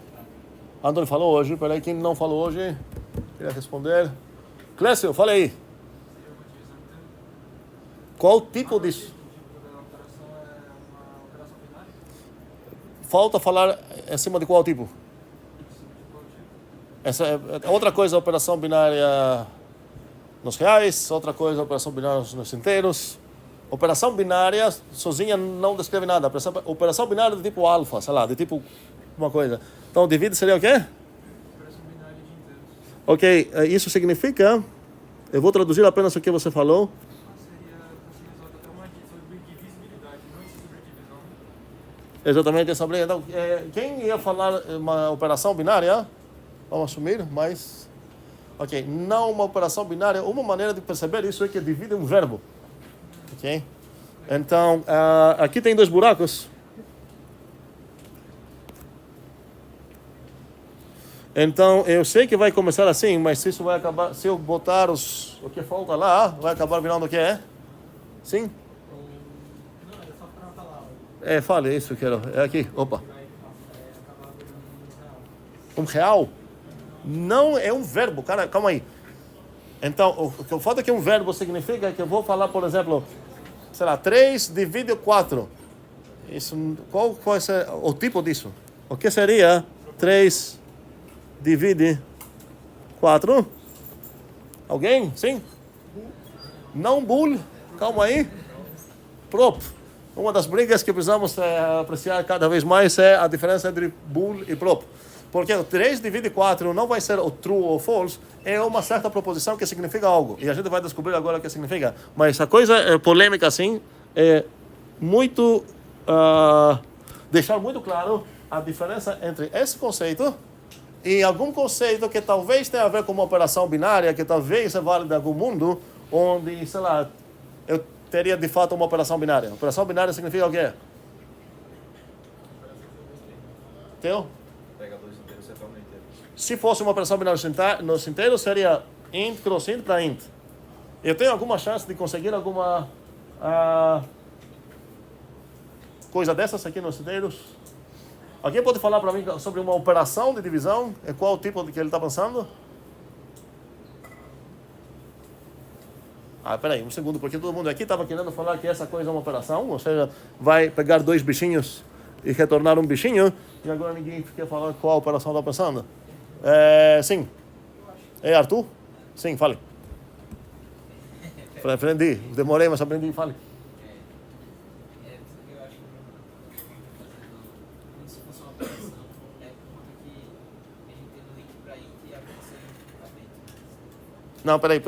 Antônio falou hoje. Peraí, quem não falou hoje? Queria responder. Clécio, fala aí. Qual tipo disso? Falta falar acima de qual tipo? Essa é outra coisa, a operação binária nos reais, outra coisa, a operação binária nos inteiros. Operação binária sozinha não descreve nada. Operação binária de tipo alfa, sei lá, de tipo uma coisa. Então, divide seria o quê? Operação binária de inteiros. Ok, isso significa... Eu vou traduzir apenas o que você falou. Seria até uma sobre divisibilidade, não sobre divisão. Exatamente essa briga. Então, quem ia falar uma operação binária? Vamos assumir, mas... Ok, não uma operação binária. Uma maneira de perceber isso é que divide um verbo. Ok? Então, aqui tem dois buracos. Então, eu sei que vai começar assim, mas isso vai acabar... Se eu botar o que falta lá, vai acabar virando o que é? Sim? Não, é só para falar. Fale, isso que eu quero. É aqui, opa. Um real? Não é um verbo, cara, calma aí. Então, o que eu falo é que um verbo significa que eu vou falar, por exemplo, sei lá, 3 divide 4. Isso, qual é o tipo disso? O que seria 3 divide 4? Alguém? Sim? Não bool? Calma aí. Prop. Uma das brigas que precisamos apreciar cada vez mais é a diferença entre bool e prop. Porque o 3 divide 4 não vai ser o true ou false, é uma certa proposição que significa algo. E a gente vai descobrir agora o que significa. Mas a coisa polêmica assim é muito... deixar muito claro a diferença entre esse conceito e algum conceito que talvez tenha a ver com uma operação binária, que talvez é válida em algum mundo, onde, sei lá, eu teria de fato uma operação binária? Operação binária significa o quê? Teu? Pega dois inteiros e separa no inteiro. Se fosse uma operação binária nos inteiros, seria int cross int para int. Eu tenho alguma chance de conseguir alguma coisa dessas aqui nos inteiros? Alguém pode falar para mim sobre uma operação de divisão? E qual o tipo que ele está pensando? Peraí, um segundo, porque todo mundo aqui estava querendo falar que essa coisa é uma operação, ou seja, vai pegar dois bichinhos e retornar um bichinho, e agora ninguém quer falar qual operação está pensando. Sim. É Arthur? Sim, fale. Aprendi, demorei, mas aprendi, fale. Eu acho que quando se fosse uma operação, é por conta que a gente tem no link para int e acontecer para dentro. Não, peraí,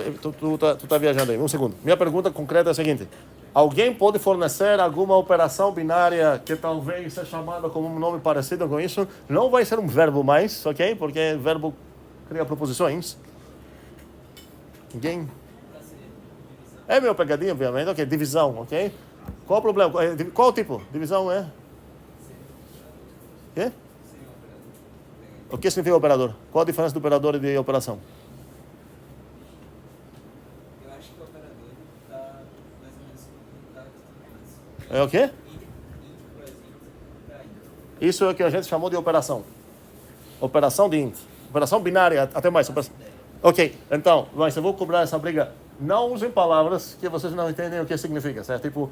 tu tá viajando aí, um segundo. Minha pergunta concreta é a seguinte. Alguém pode fornecer alguma operação binária que talvez seja chamada como um nome parecido com isso? Não vai ser um verbo mais, ok? Porque verbo cria proposições. Ninguém? É meu pegadinha, obviamente. Ok, divisão, ok? Qual o problema? Qual o tipo? Divisão é? Quê? O que significa operador? Qual a diferença do operador e de operação? Eu acho que o operador está mais ou menos como está antes. É o quê? Int cross int para int. Isso é o que a gente chamou de operação. Operação de int. Operação binária, até mais. Ok, então, mas eu vou cobrar essa briga. Não usem palavras que vocês não entendem o que significa, certo? Tipo,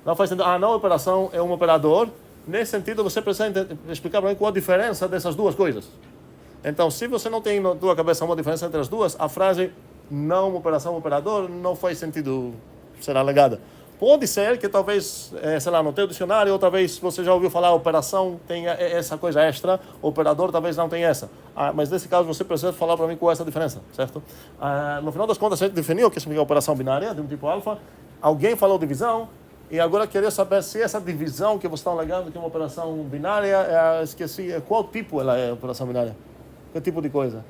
não faz sentido. Não, operação é um operador. Nesse sentido, você precisa explicar para mim qual a diferença dessas duas coisas. Então, se você não tem na tua cabeça uma diferença entre as duas, a frase não operação, operador não faz sentido ser alegada. Pode ser que talvez, sei lá, no teu dicionário, ou talvez você já ouviu falar operação tenha essa coisa extra, operador talvez não tenha essa. Mas nesse caso você precisa falar para mim qual é essa diferença, certo? No final das contas, a gente definiu o que significa operação binária, de um tipo alfa. Alguém falou divisão, e agora queria saber se essa divisão que vocês estão alegando que é uma operação binária, esqueci, qual tipo ela é, operação binária? Que tipo de coisa?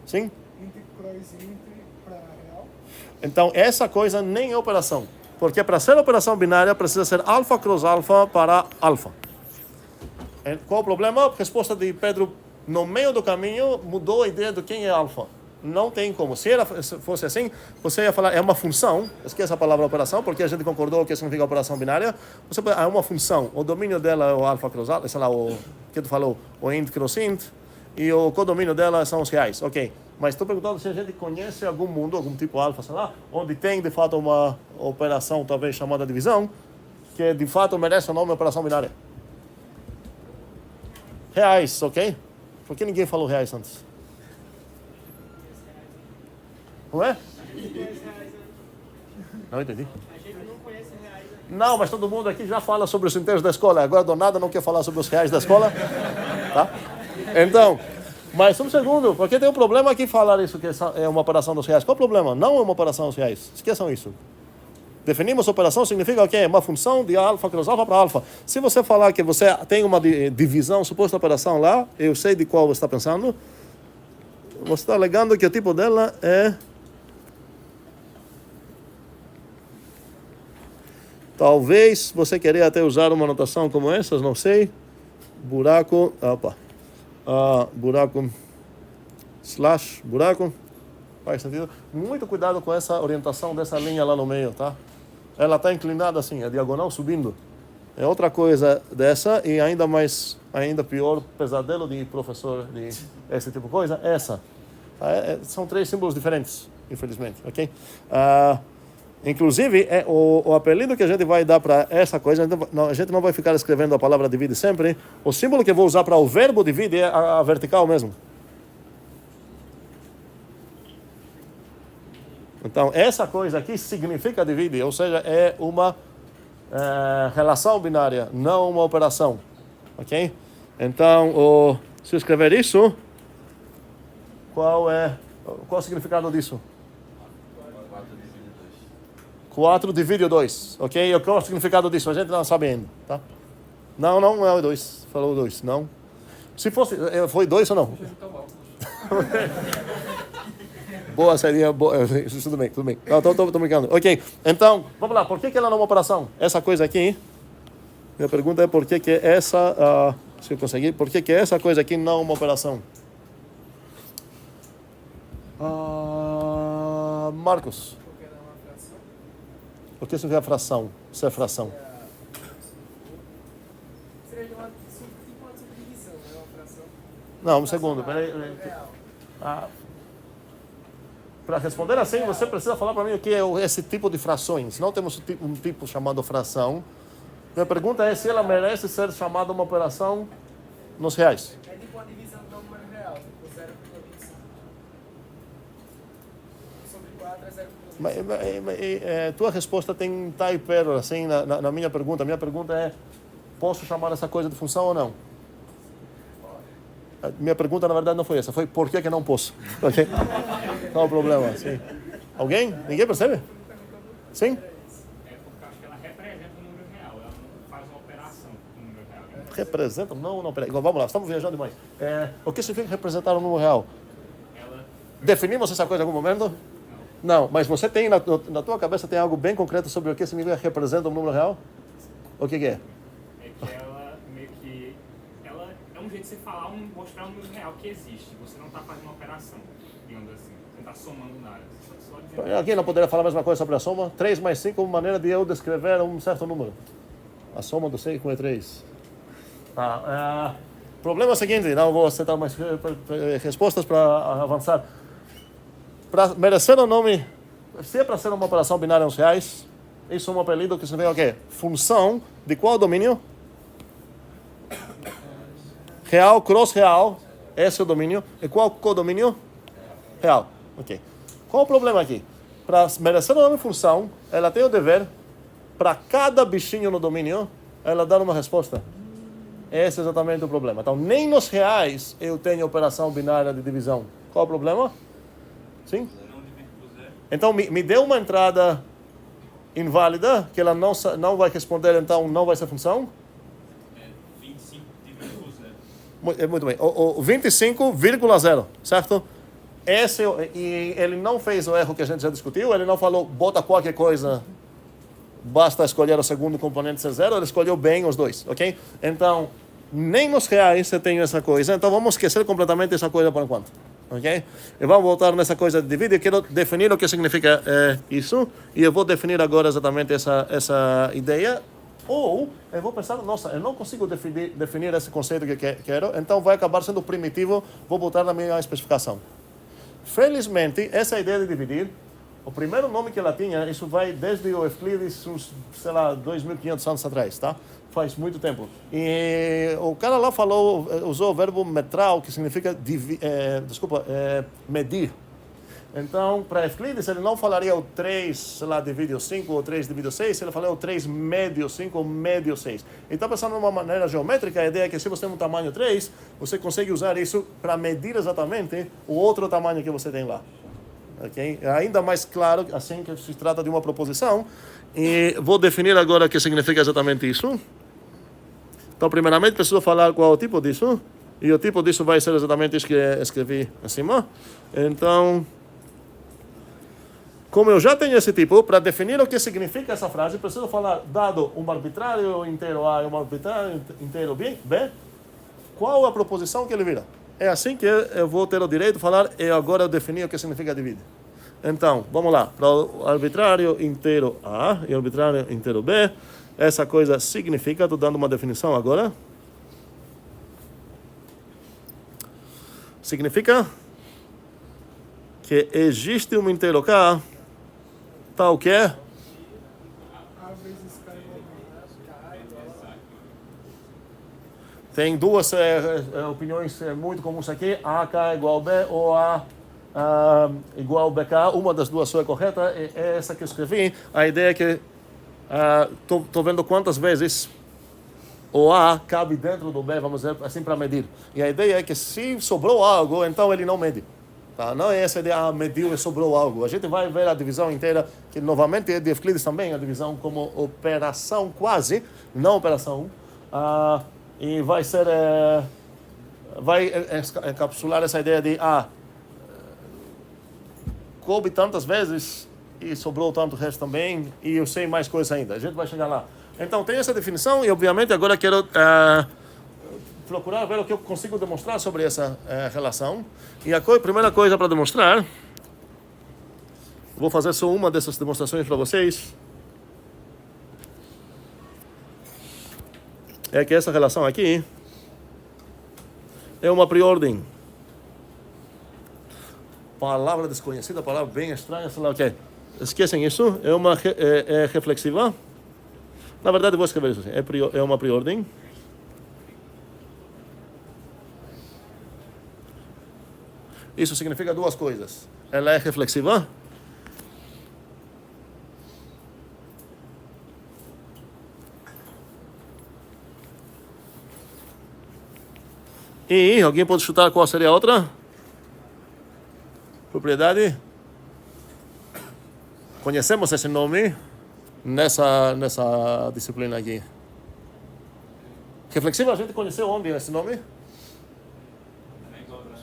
Sim? Int cross int para real. Então, essa coisa nem é operação. Porque para ser operação binária precisa ser alfa cross alfa para alfa. Qual o problema? A resposta de Pedro, no meio do caminho, mudou a ideia de quem é alfa. Não tem como. Se fosse assim, você ia falar, é uma função, esqueça a palavra operação, porque a gente concordou que significa operação binária. Você é uma função, o domínio dela é o alfa cross alfa, sei lá, o que tu falou, o int cross int, e o codomínio dela são os reais. Ok. Mas estou perguntando se a gente conhece algum mundo, algum tipo alfa, sei lá, onde tem de fato uma operação, talvez chamada divisão, que de fato merece o nome operação binária. Reais, ok? Por que ninguém falou reais antes? Não é? Não entendi. A gente não conhece reais ainda. Não, mas todo mundo aqui já fala sobre os inteiros da escola. Agora do nada não quer falar sobre os reais da escola. Tá? Então, mas um segundo, porque tem um problema aqui falar isso que é uma operação dos reais. Qual o problema? Não é uma operação dos reais. Esqueçam isso. Definimos operação significa o quê? Uma função de alfa cross alfa para alfa. Se você falar que você tem uma divisão, suposta operação lá, eu sei de qual você está pensando, você está alegando que o tipo dela é... Talvez você queria até usar uma notação como essas, não sei. Buraco, buraco, slash, buraco. Faz sentido? Muito cuidado com essa orientação dessa linha lá no meio, tá? Ela está inclinada assim, a diagonal subindo. É outra coisa dessa e ainda pior, pesadelo de professor de esse tipo de coisa, essa. São três símbolos diferentes, infelizmente, ok? Inclusive, o apelido que a gente vai dar para essa coisa, a gente não vai ficar escrevendo a palavra divide sempre. O símbolo que eu vou usar para o verbo divide é a vertical mesmo. Então, essa coisa aqui significa divide, ou seja, é uma relação binária, não uma operação. Ok? Então, se eu escrever isso, qual o significado disso? 4 divide 2, ok? Qual é o significado disso? A gente não sabe ainda, tá? Não é o 2. Falou 2, não. Se fosse, foi 2 ou não? Boa saída, boa. Tudo bem, tudo bem. Não, tô brincando. Ok, então, vamos lá. Por que ela não é uma operação? Essa coisa aqui, minha pergunta é por que essa, se eu conseguir, por que essa coisa aqui não é uma operação? Marcos. Porque ela é uma fração. O que significa fração? Se é fração. Seria tipo uma subdivisão, né? Uma fração. Não, um segundo. Peraí. Real. Para responder assim, você precisa falar para mim o que é esse tipo de frações. Não temos um tipo chamado fração. Minha pergunta é se ela merece ser chamada uma operação nos reais. É tipo uma divisão do número real, tipo 0,25. Sobre 4 é 0,25. Tua resposta tem typo assim na minha pergunta. Minha pergunta é: posso chamar essa coisa de função ou não? Minha pergunta na verdade não foi essa, foi por que não posso? Okay? Qual o problema? Sim. Alguém? Ninguém percebe? Sim? É porque eu acho que ela representa o número real, ela não faz uma operação com o número real. Representa? Não, peraí. Vamos lá, estamos viajando demais. O que significa representar o número real? Ela Definimos essa coisa em algum momento? Não, mas você tem na tua cabeça tem algo bem concreto sobre o que significa representa um número real? O que é? é que ela meio que. Ela é um jeito de você falar, mostrar um número real que existe. Você não está fazendo uma operação, digamos assim. Você não está somando nada. Só dizendo. Aqui não poderia falar a mesma coisa sobre a soma? 3 mais 5 é uma maneira de eu descrever um certo número. A soma do 6 com 3. Problema é o seguinte, não vou aceitar mais respostas para avançar. Para merecer o nome, se é para ser uma operação binária nos reais, isso é um apelido que significa o quê? Função de qual domínio? Real, cross real, esse é o domínio. E qual codomínio? Real. Ok. Qual o problema aqui? Para merecer o nome função, ela tem o dever, para cada bichinho no domínio, ela dar uma resposta. Esse é exatamente o problema. Então, nem nos reais eu tenho operação binária de divisão. Qual o problema? Sim? Então, me dê uma entrada inválida, que ela não vai responder, então não vai ser função? 25 dividido por 0. Muito bem. O 25,0, certo? E ele não fez o erro que a gente já discutiu, ele não falou, bota qualquer coisa, basta escolher o segundo componente ser 0, ele escolheu bem os dois, ok? Então, nem nos reais você tem essa coisa, então vamos esquecer completamente essa coisa por enquanto. Ok? E vamos voltar nessa coisa de dividir. Eu quero definir o que significa isso. E eu vou definir agora exatamente essa ideia. Ou eu vou pensar, nossa, eu não consigo definir esse conceito que quero. Então vai acabar sendo primitivo. Vou botar na minha especificação. Felizmente, essa ideia de dividir, o primeiro nome que ela tinha, isso vai desde o Euclides, uns, sei lá, 2.500 anos atrás, tá? Faz muito tempo. E o cara lá usou o verbo metral, que significa medir. Então, para Euclides, ele não falaria o 3, sei lá, dividido 5 ou 3 dividido 6, ele falaria o 3 médio 5 ou médio 6. Ele está pensando de uma maneira geométrica, a ideia é que se você tem um tamanho 3, você consegue usar isso para medir exatamente o outro tamanho que você tem lá. Okay? É ainda mais claro, assim, que se trata de uma proposição. E vou definir agora o que significa exatamente isso. Então, primeiramente, preciso falar qual é o tipo disso. E o tipo disso vai ser exatamente isso que eu escrevi acima. Então, como eu já tenho esse tipo, para definir o que significa essa frase, preciso falar, dado um arbitrário inteiro A e um arbitrário inteiro B, qual a proposição que ele vira? É assim que eu vou ter o direito de falar, e agora eu defini o que significa dividir. Então, vamos lá. Para o arbitrário inteiro A e o arbitrário inteiro B, essa coisa significa, estou dando uma definição agora. Significa que existe um inteiro K, tal que é A vezes K igual tem duas opiniões muito comuns aqui, AK igual B ou A igual BK. Uma das duas é correta, é essa que eu escrevi. A ideia é que estou vendo quantas vezes o A cabe dentro do B, vamos dizer assim, para medir. E a ideia é que se sobrou algo, então ele não mede. Tá? Não é essa ideia, mediu e sobrou algo. A gente vai ver a divisão inteira, que novamente é de Euclides também, a divisão como operação quase, não operação 1. E vai ser, vai encapsular essa ideia de coube tantas vezes e sobrou tanto resto também, e eu sei mais coisas ainda. A gente vai chegar lá. Então, tem essa definição, e obviamente agora quero procurar ver o que eu consigo demonstrar sobre essa relação. E a primeira coisa para demonstrar, vou fazer só uma dessas demonstrações para vocês, é que essa relação aqui é uma preordem. Palavra desconhecida, palavra bem estranha, sei lá o que. Esquecem isso? É uma reflexiva. Na verdade, vou escrever isso assim. É uma preordem. Isso significa duas coisas. Ela é reflexiva. E alguém pode chutar qual seria a outra? Propriedade? Conhecemos esse nome nessa disciplina aqui. Reflexiva a gente conheceu onde esse nome?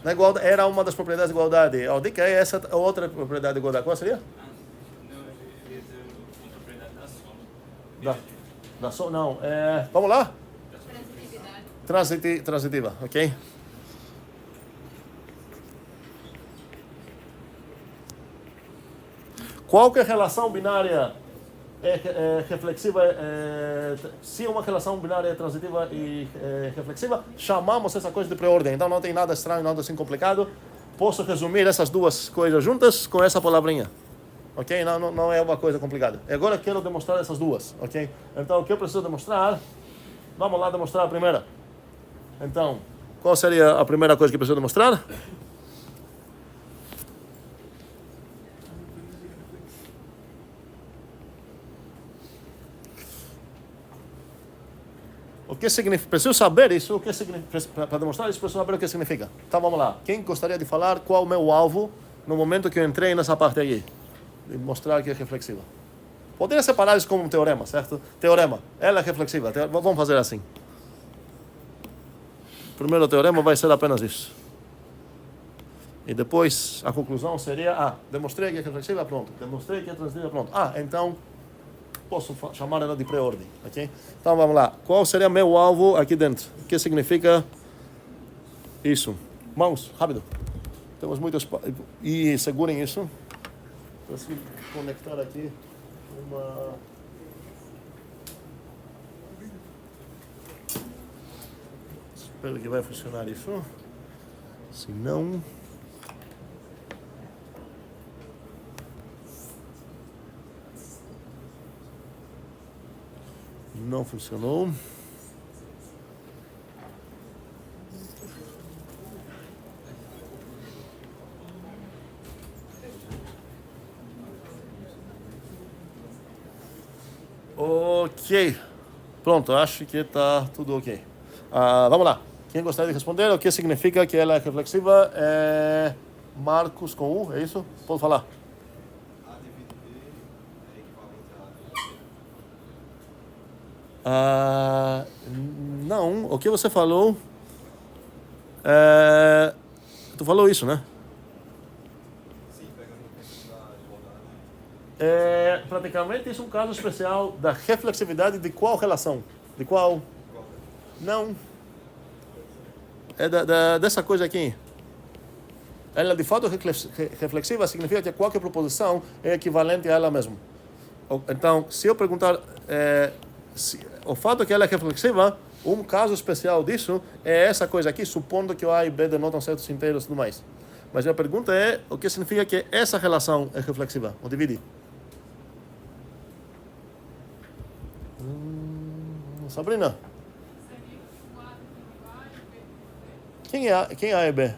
Na igualdade. Era uma das propriedades de igualdade. A dica é essa outra propriedade de igualdade. Qual seria? Não, eu ia dizer uma propriedade da soma. Soma, não. Vamos lá? Transitiva, ok? Qualquer relação binária é reflexiva, se uma relação binária é transitiva e reflexiva, chamamos essa coisa de preordem. Então não tem nada estranho, nada assim complicado. Posso resumir essas duas coisas juntas com essa palavrinha. Ok? Não é uma coisa complicada. Agora eu quero demonstrar essas duas. Ok? Então o que eu preciso demonstrar? Vamos lá demonstrar a primeira. Então, qual seria a primeira coisa que preciso demonstrar? O que significa? Preciso saber isso, o que significa, para demonstrar isso, preciso saber o que significa. Então vamos lá. Quem gostaria de falar qual é o meu alvo no momento que eu entrei nessa parte aqui? De mostrar que é reflexiva. Poderia separar isso como um teorema, certo? Teorema. Ela é reflexiva. Vamos fazer assim. O primeiro teorema vai ser apenas isso. E depois a conclusão seria, demonstrei que é reflexiva, pronto. Demonstrei que é transitiva, pronto. Então posso chamar ela de pré-ordem, ok? Então vamos lá. Qual seria meu alvo aqui dentro? O que significa isso? Mãos, rápido. Temos muitos... E segurem isso. Preciso conectar aqui uma... Espero que vai funcionar isso. Se não... Não funcionou. Ok. Pronto, acho que está tudo ok. Vamos lá. Quem gostaria de responder o que significa que ela é reflexiva? Marcos com U, é isso? Pode falar. A dividido B é equivalente a... Não, o que você falou? Tu falou isso, né? Sim, pegando o princípio da igualdade. Praticamente isso é um caso especial da reflexividade de qual relação? De qual? Não. É dessa coisa aqui. Ela de fato reflexiva significa que qualquer proposição é equivalente a ela mesma. Então, se eu perguntar o fato que ela é reflexiva, um caso especial disso é essa coisa aqui, supondo que o A e B denotam certos inteiros e tudo mais. Mas a pergunta é o que significa que essa relação é reflexiva, ou divide. Sabrina? Quem é A e B?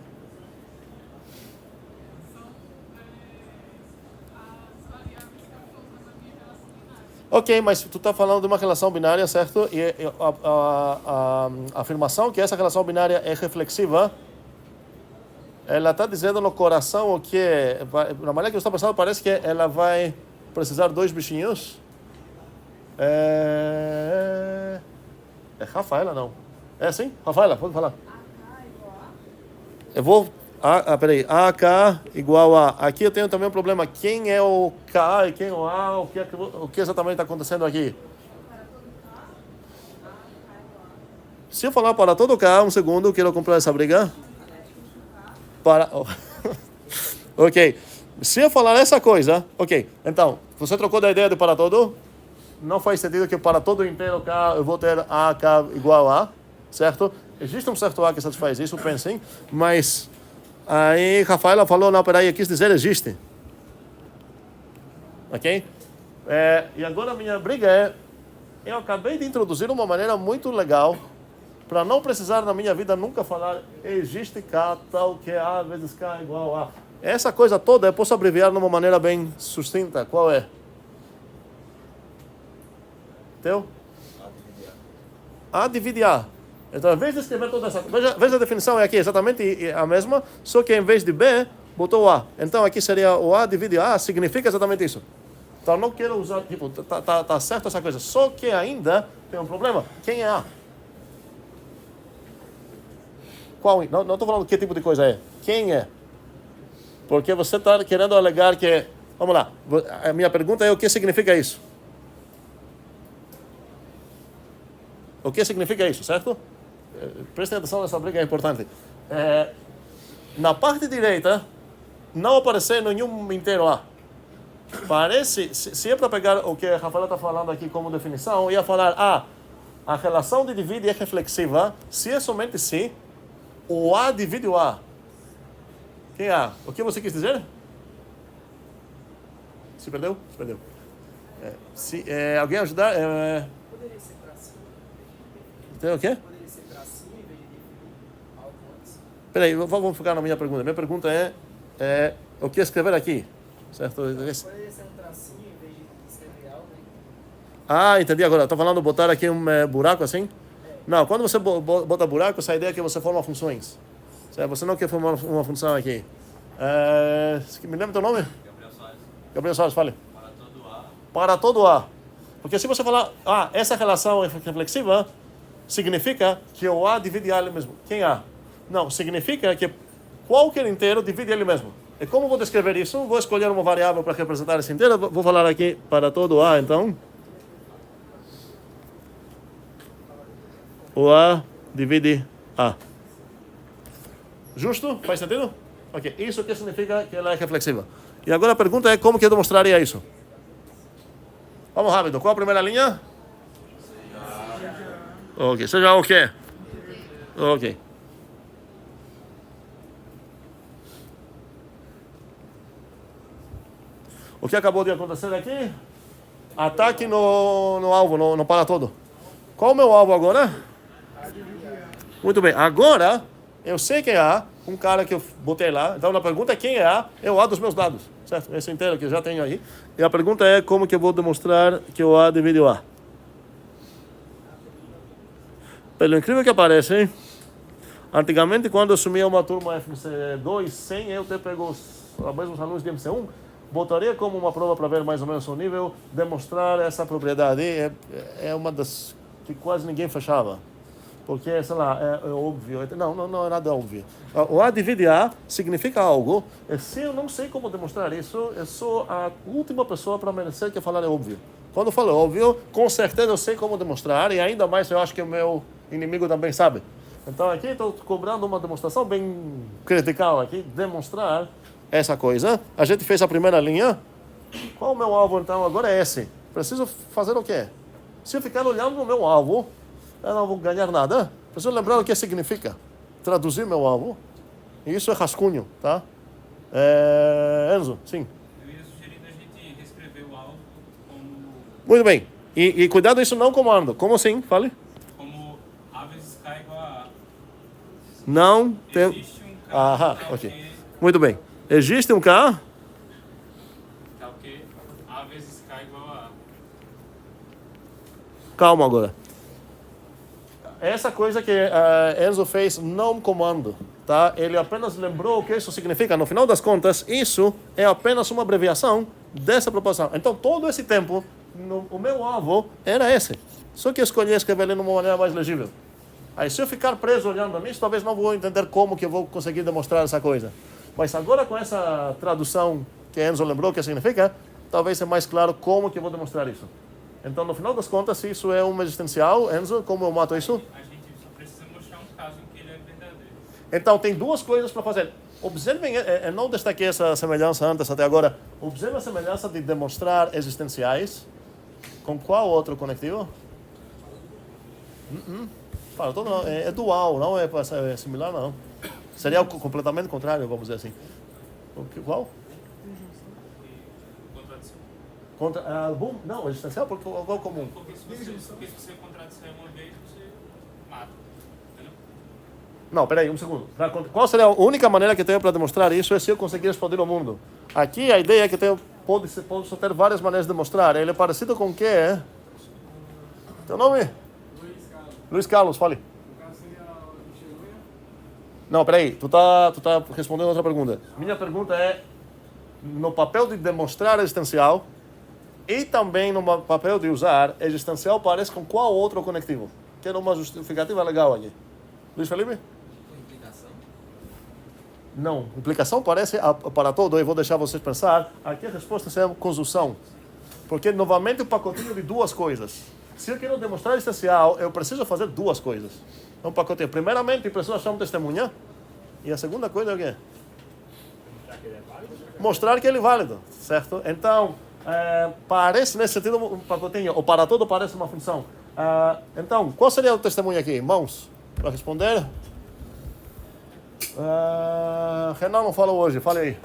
Ok, mas tu está falando de uma relação binária, certo? E a afirmação que essa relação binária é reflexiva, ela está dizendo no coração o que na maneira que você está pensando, parece que ela vai precisar dois bichinhos. É Rafaela, não. É assim? Rafaela, pode falar. Eu vou Peraí, AK igual a... Aqui eu tenho também um problema. Quem é o K e quem é o A? O que exatamente está acontecendo aqui? Se eu falar para todo K, um segundo, eu quero comprar essa briga. Ok. Se eu falar essa coisa, ok. Então, você trocou da ideia de para todo? Não faz sentido que para todo inteiro K eu vou ter AK igual a, certo? Existe um certo A que satisfaz isso, pensem, mas aí Rafaela falou, não, peraí, eu quis dizer existe. Ok? E agora a minha briga é, eu acabei de introduzir uma maneira muito legal para não precisar na minha vida nunca falar existe K tal que A vezes K é igual a. Essa coisa toda eu posso abreviar de uma maneira bem sucinta. Qual é? Teu? A divide A. Então, ao invés de escrever toda essa... Veja a definição é aqui, exatamente a mesma, só que em vez de B, botou A. Então, aqui seria o A divide A, significa exatamente isso. Então, não quero usar, tipo, tá certo essa coisa. Só que ainda tem um problema. Quem é A? Qual? Não estou falando que tipo de coisa é. Quem é? Porque você está querendo alegar que... Vamos lá. A minha pergunta é o que significa isso? O que significa isso, certo? Prestem atenção nessa briga, é importante. Na parte direita, não aparece nenhum inteiro A. Parece, se é para pegar o que a Rafaela está falando aqui como definição, eu ia falar, a relação de divide é reflexiva, se é somente se, o A divide o A. Quem é A? O que você quis dizer? Se perdeu? Se perdeu. Alguém ajudar? Poderia ser pra cima. Tem o quê? Poderia ser pra cima em vez de definir algo antes. Peraí, vamos focar na minha pergunta. Minha pergunta é o que escrever aqui? Certo? Poderia ser um tracinho em vez de escrever algo, né? Entendi agora. Estou falando botar aqui um buraco assim? Não, quando você bota buraco, essa ideia é que você forma funções. Você não quer formar uma função aqui. Me lembra teu nome? Gabriel Soares. Gabriel Soares, fale. Para todo A. Para todo A. Porque se você falar, essa relação é reflexiva, significa que o A divide A ele mesmo. Quem é A? Não, significa que qualquer inteiro divide ele mesmo. E como vou descrever isso? Vou escolher uma variável para representar esse inteiro. Vou falar aqui para todo A, então. O A divide A. Justo? Faz sentido? Ok. Isso que significa que ela é reflexiva. E agora a pergunta é como que eu demonstraria isso? Vamos rápido. Qual a primeira linha? Ok. Seja o quê? Ok. O que acabou de acontecer aqui? Ataque no alvo, no para todo. Qual é o meu alvo agora? Muito bem. Agora, eu sei quem é A, um cara que eu botei lá. Então, a pergunta é quem é A, é o A dos meus dados. Certo? Esse inteiro que eu já tenho aí. E a pergunta é como que eu vou demonstrar que o A divide o A. Pelo incrível que parece, hein? Antigamente, quando eu assumia uma turma FC2 sem eu ter pego os mesmos alunos de MC1, botaria como uma prova para ver mais ou menos o nível, demonstrar essa propriedade. É uma das que quase ninguém fechava. Porque, sei lá, é óbvio. Não é nada óbvio. O A divide A significa algo. E se eu não sei como demonstrar isso, eu sou a última pessoa para merecer que falar é óbvio. Quando eu falo óbvio, com certeza eu sei como demonstrar, e ainda mais eu acho que o meu inimigo também sabe. Então aqui estou cobrando uma demonstração bem critical aqui, demonstrar essa coisa. A gente fez a primeira linha. Qual o meu alvo então? Agora é esse. Preciso fazer o quê? Se eu ficar olhando no meu alvo, eu não vou ganhar nada. Preciso lembrar o que significa. Traduzir meu alvo. E isso é rascunho, tá? Enzo, sim. Eu ia sugerir da gente reescrever o alvo como... Muito bem. E cuidado, isso não é um comando. Como assim? Fale. Como A vezes K igual a A. Não tem... Existe um K Aham, tal ok. que... Muito bem. Existe um K? Tal que A vezes K igual a A. Calma agora. Essa coisa que Enzo fez não um comando, tá? Ele apenas lembrou o que isso significa. No final das contas, isso é apenas uma abreviação dessa proporção. Então, todo esse tempo, o meu alvo era esse. Só que eu escolhi escrever ele de uma maneira mais legível. Aí se eu ficar preso olhando a mim, talvez não vou entender como que eu vou conseguir demonstrar essa coisa. Mas agora com essa tradução que Enzo lembrou que significa, talvez seja mais claro como que eu vou demonstrar isso. Então, no final das contas, se isso é uma existencial, Enzo, como eu mato isso? A gente só precisa mostrar um caso em que ele é verdadeiro. Então, tem duas coisas para fazer. Observem, eu não destaquei essa semelhança antes até agora. Observem a semelhança de demonstrar existenciais com qual outro conectivo? Fala, todo não, é dual, não é similar, não. Seria completamente contrário, vamos dizer assim. Qual? Contradição. Não, existencial, porque qual comum? Porque se você contradizer uma vez, você mata. Entendeu? Não, peraí, um segundo. Qual seria a única maneira que eu tenho para demonstrar isso? É se eu conseguir explodir o mundo. Aqui a ideia é que posso ter várias maneiras de demonstrar. Ele é parecido com o que é? Teu nome? Luiz Carlos, fale. Não, peraí, tu tá respondendo outra pergunta. Minha pergunta é, no papel de demonstrar existencial e também no papel de usar, existencial parece com qual outro conectivo? Quero uma justificativa legal aqui. Luiz Felipe? Implicação? Não, implicação parece para todo, eu vou deixar vocês pensar. Aqui a resposta é conjunção. Porque, novamente, o pacotinho de duas coisas. Se eu quero demonstrar existencial, eu preciso fazer duas coisas. É um pacotinho. Primeiramente, eu preciso achar uma testemunha. E a segunda coisa é o quê? Mostrar que ele é válido, certo? Então, parece nesse sentido um pacotinho. O para todo parece uma função. Então, qual seria o testemunho aqui? Mãos, para responder. Renan não falou hoje, fale aí.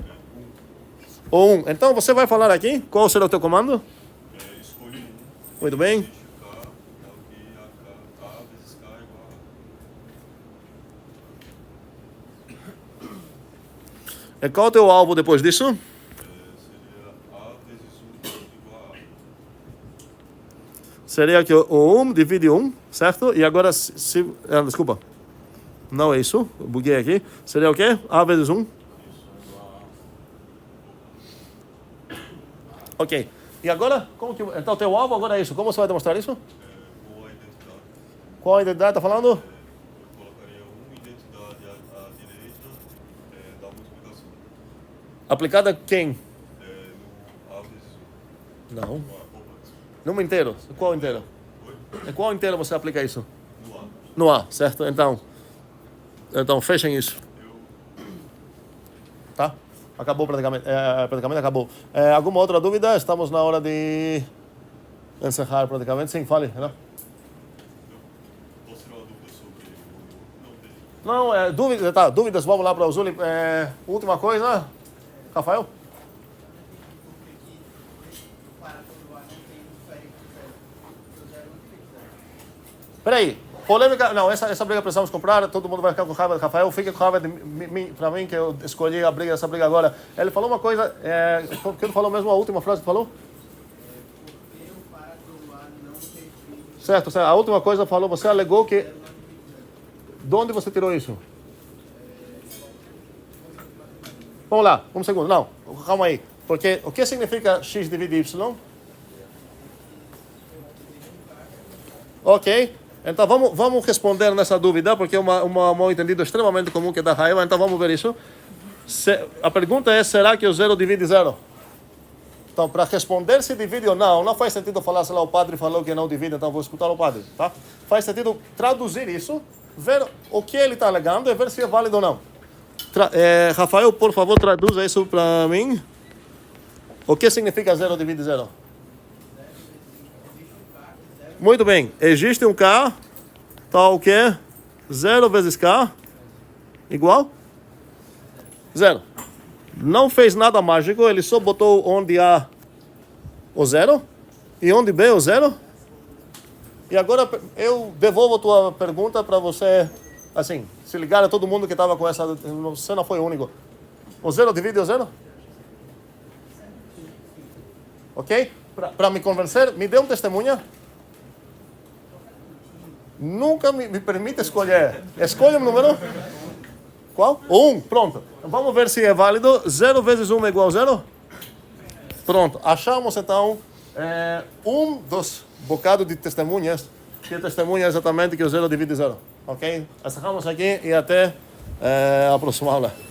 O 1. Então, você vai falar aqui. Qual será o teu comando? Escolhe um. Muito bem. K vezes K igual E qual é o teu alvo depois disso? seria A vezes 1 igual a. Seria que o 1 divide 1, certo? E agora, desculpa. Não é isso, eu buguei aqui. Seria o quê? A vezes 1. Ok. E agora, então, teu alvo agora é isso. Como você vai demonstrar isso? Com a identidade. Qual a identidade está falando? Eu colocaria uma identidade à direita da multiplicação. Aplicada a quem? No A vezes 1. Não. Opa, Número inteiro. Qual inteiro? Oi? Em qual inteiro você aplica isso? No A. No A, certo? Então fechem isso. Tá? Acabou praticamente. Praticamente acabou. Alguma outra dúvida? Estamos na hora de encerrar praticamente. Sim, fale. Não, Qual será a dúvida sobre o. não dúvidas. Tá, dúvidas. Vamos lá para o Zuli. Última coisa. Rafael? O para todo ar não tem diferente de zero. O zero não tem zero. Peraí. Polêmica. Não, essa briga precisamos comprar. Todo mundo vai ficar com raiva de Rafael. Fique com raiva de mim, para mim, que eu escolhi essa briga agora. Ele falou uma coisa. O que ele falou mesmo? A última frase que falou? Porque o para todo ar não tem Certo. A última coisa falou. Você alegou que. De onde você tirou isso? Vamos lá, um segundo. Não, calma aí. Porque o que significa x divide y? Ok. Então vamos responder nessa dúvida, porque é um mal-entendido extremamente comum que dá raiva. Então vamos ver isso. A pergunta é, será que o zero divide zero? Então, para responder se divide ou não faz sentido falar, sei lá, o padre falou que não divide, então vou escutar o padre, tá? Faz sentido traduzir isso, ver o que ele está alegando e ver se é válido ou não. Rafael, por favor, traduza isso para mim. O que significa zero divide zero? Muito bem. Existe um K, tal que 0 vezes K igual? Zero. Não fez nada mágico, ele só botou onde há o zero e onde B o zero. E agora eu devolvo a tua pergunta para você, assim, se ligar a todo mundo que estava com essa... Você não foi o único. O zero divide o zero? Ok? Para me convencer, me dê um testemunha. Nunca me permite escolher. Escolha um número. Qual? O 1. Pronto. Vamos ver se é válido. 0 vezes 1 é igual a 0? Pronto. Achamos então um dos bocados de testemunhas que testemunha exatamente que o zero divide zero. Ok? Encerramos aqui e até a próxima aula.